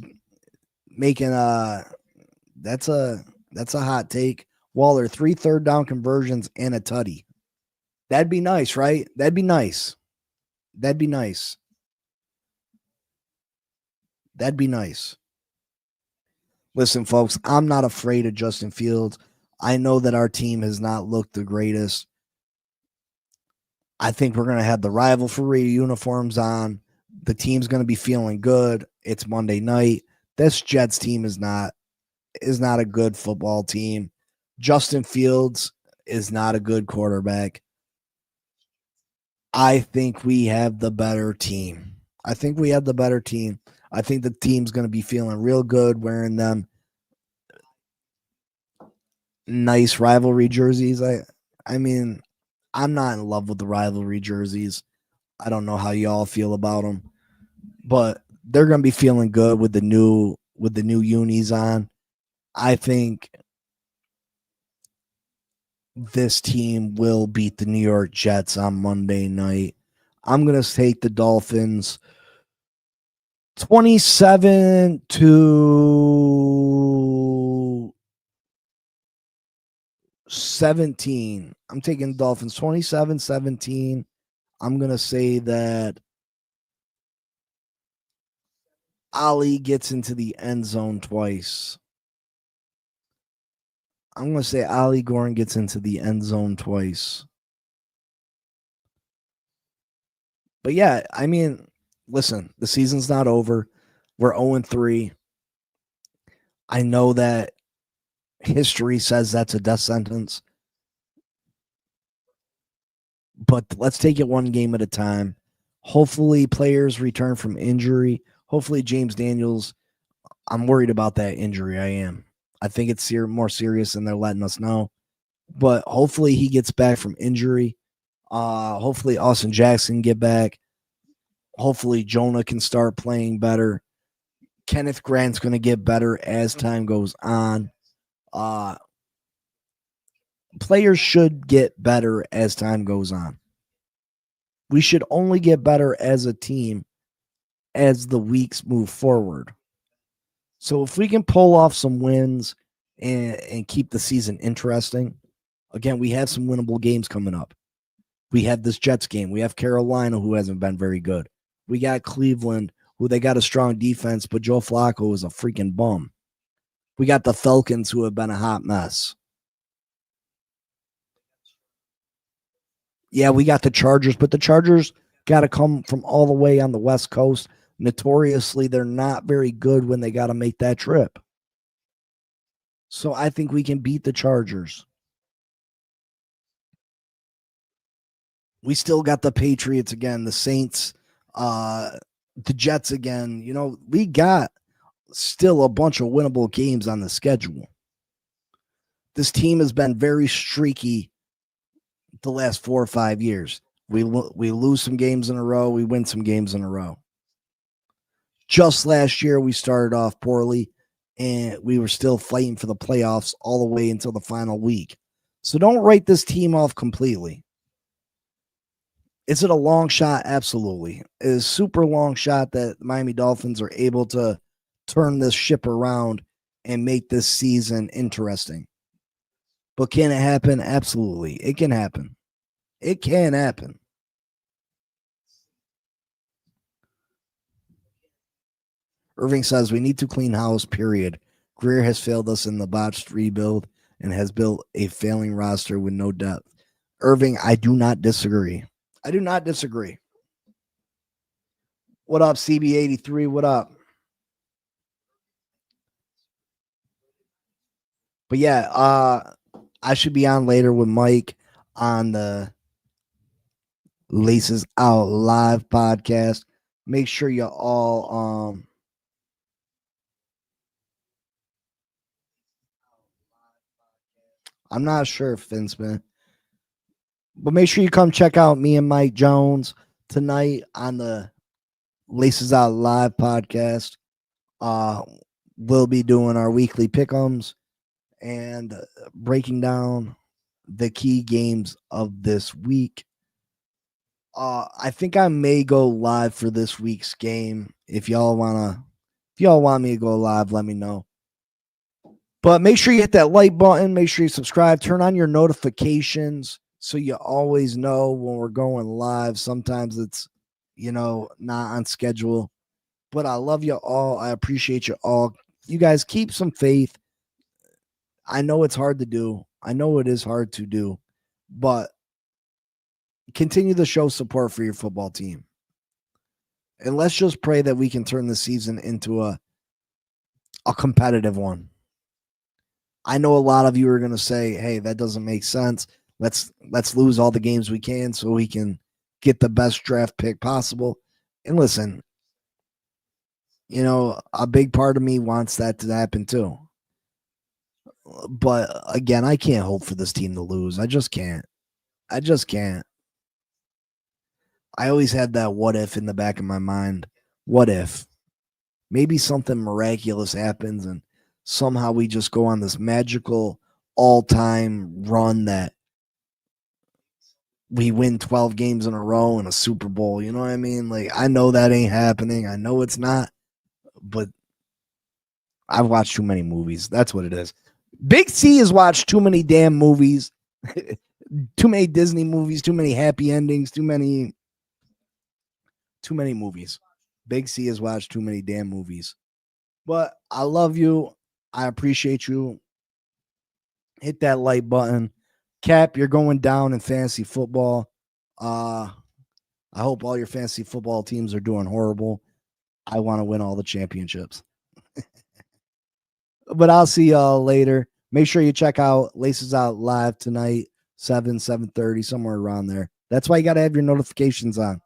making that's a hot take. Waller, 3 third down conversions and a tutty. That'd be nice, right? That'd be nice. That'd be nice. That'd be nice. Listen, folks, I'm not afraid of Justin Fields. I know that our team has not looked the greatest. I think we're going to have the rivalry uniforms on. The team's going to be feeling good. It's Monday night. This Jets team is not a good football team. Justin Fields is not a good quarterback. I think we have the better team. I think the team's going to be feeling real good wearing them nice rivalry jerseys. I mean, I'm not in love with the rivalry jerseys. I don't know how y'all feel about them, but they're going to be feeling good with the new unis on. I think this team will beat the New York Jets on Monday night. I'm going to take the Dolphins 27 to 17. I'm taking Dolphins 27-17. I'm going to say that Ali gets into the end zone twice. I'm going to say Ollie Gordon gets into the end zone twice. But yeah, I mean, listen, the season's not over. We're 0-3. I know that history says that's a death sentence, but let's take it one game at a time. Hopefully, players return from injury. Hopefully, James Daniels. I'm worried about that injury. I am. I think it's more serious than they're letting us know. But hopefully, he gets back from injury. Hopefully, Austin Jackson get back. Hopefully, Jonah can start playing better. Kenneth Grant's going to get better as time goes on. Players should get better as time goes on. We should only get better as a team as the weeks move forward. So if we can pull off some wins and keep the season interesting, again, we have some winnable games coming up. We have this Jets game. We have Carolina, who hasn't been very good. We got Cleveland, who they got a strong defense, but Joe Flacco is a freaking bum. We got the Falcons, who have been a hot mess. Yeah, we got the Chargers, but the Chargers got to come from all the way on the West Coast. Notoriously, they're not very good when they got to make that trip. So I think we can beat the Chargers. We still got the Patriots again, the Saints, the Jets again. You know, we got still a bunch of winnable games on the schedule. This team has been very streaky the last 4 or 5 years. We lose some games in a row. We win some games in a row. Just last year, we started off poorly, and we were still fighting for the playoffs all the way until the final week. So don't write this team off completely. Is it a long shot? Absolutely. It is a super long shot that the Miami Dolphins are able to turn this ship around and make this season interesting. But can it happen? Absolutely. It can happen. It can happen. Irving says we need to clean house, period. Greer has failed us in the botched rebuild and has built a failing roster with no depth. Irving, I do not disagree. I do not disagree. What up, CB83? What up? But yeah, I should be on later with Mike on the Laces Out Live podcast. Make sure you all I'm not sure, Finsman. But make sure you come check out me and Mike Jones tonight on the Laces Out Live podcast. We'll be doing our weekly pick'ems and breaking down the key games of this week. I think I may go live for this week's game. If y'all want me to go live, let me know. But make sure you hit that like button. Make sure you subscribe. Turn on your notifications so you always know when we're going live. Sometimes it's, not on schedule. But I love you all. I appreciate you all. You guys keep some faith. I know it's hard to do. I know it is hard to do. But continue to show support for your football team. And let's just pray that we can turn the season into a competitive one. I know a lot of you are going to say, hey, that doesn't make sense. Let's lose all the games we can so we can get the best draft pick possible. And listen, a big part of me wants that to happen too. But again, I can't hope for this team to lose. I just can't. I always had that what if in the back of my mind. What if? Maybe something miraculous happens and somehow we just go on this magical all-time run that we win 12 games in a row in a Super Bowl. You know what I mean? Like, I know that ain't happening. I know it's not, but I've watched too many movies. That's what it is. Big C has watched too many damn movies, too many Disney movies, too many happy endings, too many movies. Big C has watched too many damn movies. But I love you. I appreciate you. hit that like button. Cap, you're going down in fantasy football. I hope all your fantasy football teams are doing horrible. I want to win all the championships. But I'll see y'all later. Make sure you check out Laces Out live tonight, 7:30, somewhere around there. That's why you got to have your notifications on.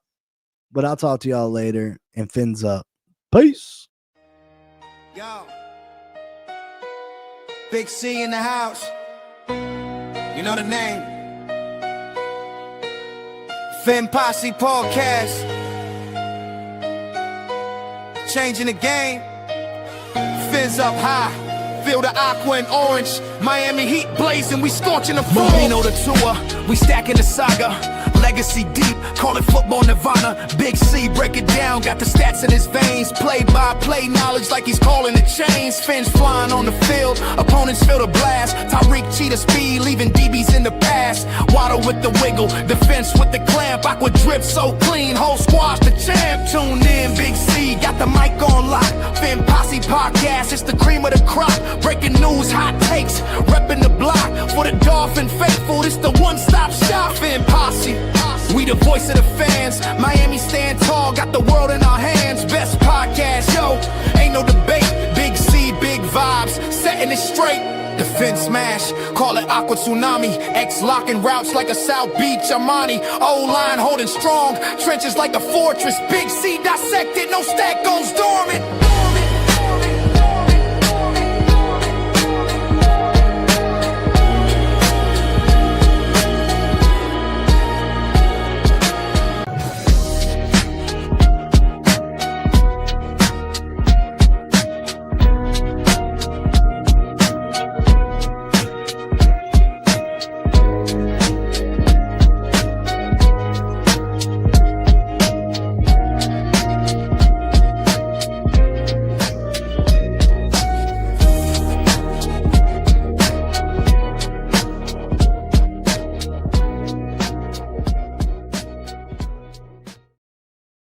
But I'll talk to y'all later, and fins up. Peace. Yo, Big C in the house. You know the name. Fin Posse Podcast. Changing the game. Fins up high. Feel the aqua and orange. Miami Heat blazing. We scorching the floor. Marino the tour. We stacking the saga. Legacy deep, call it football nirvana. Big C, break it down, got the stats in his veins. Play-by-play knowledge like he's calling the chains. Fins flying on the field, opponents feel the blast. Tyreek cheetah speed, leaving DBs in the past. Waddle with the wiggle, defense with the clamp. Aqua drip so clean, whole squad's the champ. Tune in, Big C, got the mic on lock. Fin Posse Podcast, it's the cream of the crop. Breaking news, hot takes, repping the block. For the Dolphin faithful, it's the one-stop shop. Fin Posse. We the voice of the fans. Miami stand tall, got the world in our hands. Best podcast, yo, ain't no debate. Big C, big vibes, setting it straight. Defense smash, call it Aqua Tsunami. X locking routes like a South Beach Armani. O-line holding strong, trenches like a fortress. Big C dissected, no stack goes dormant.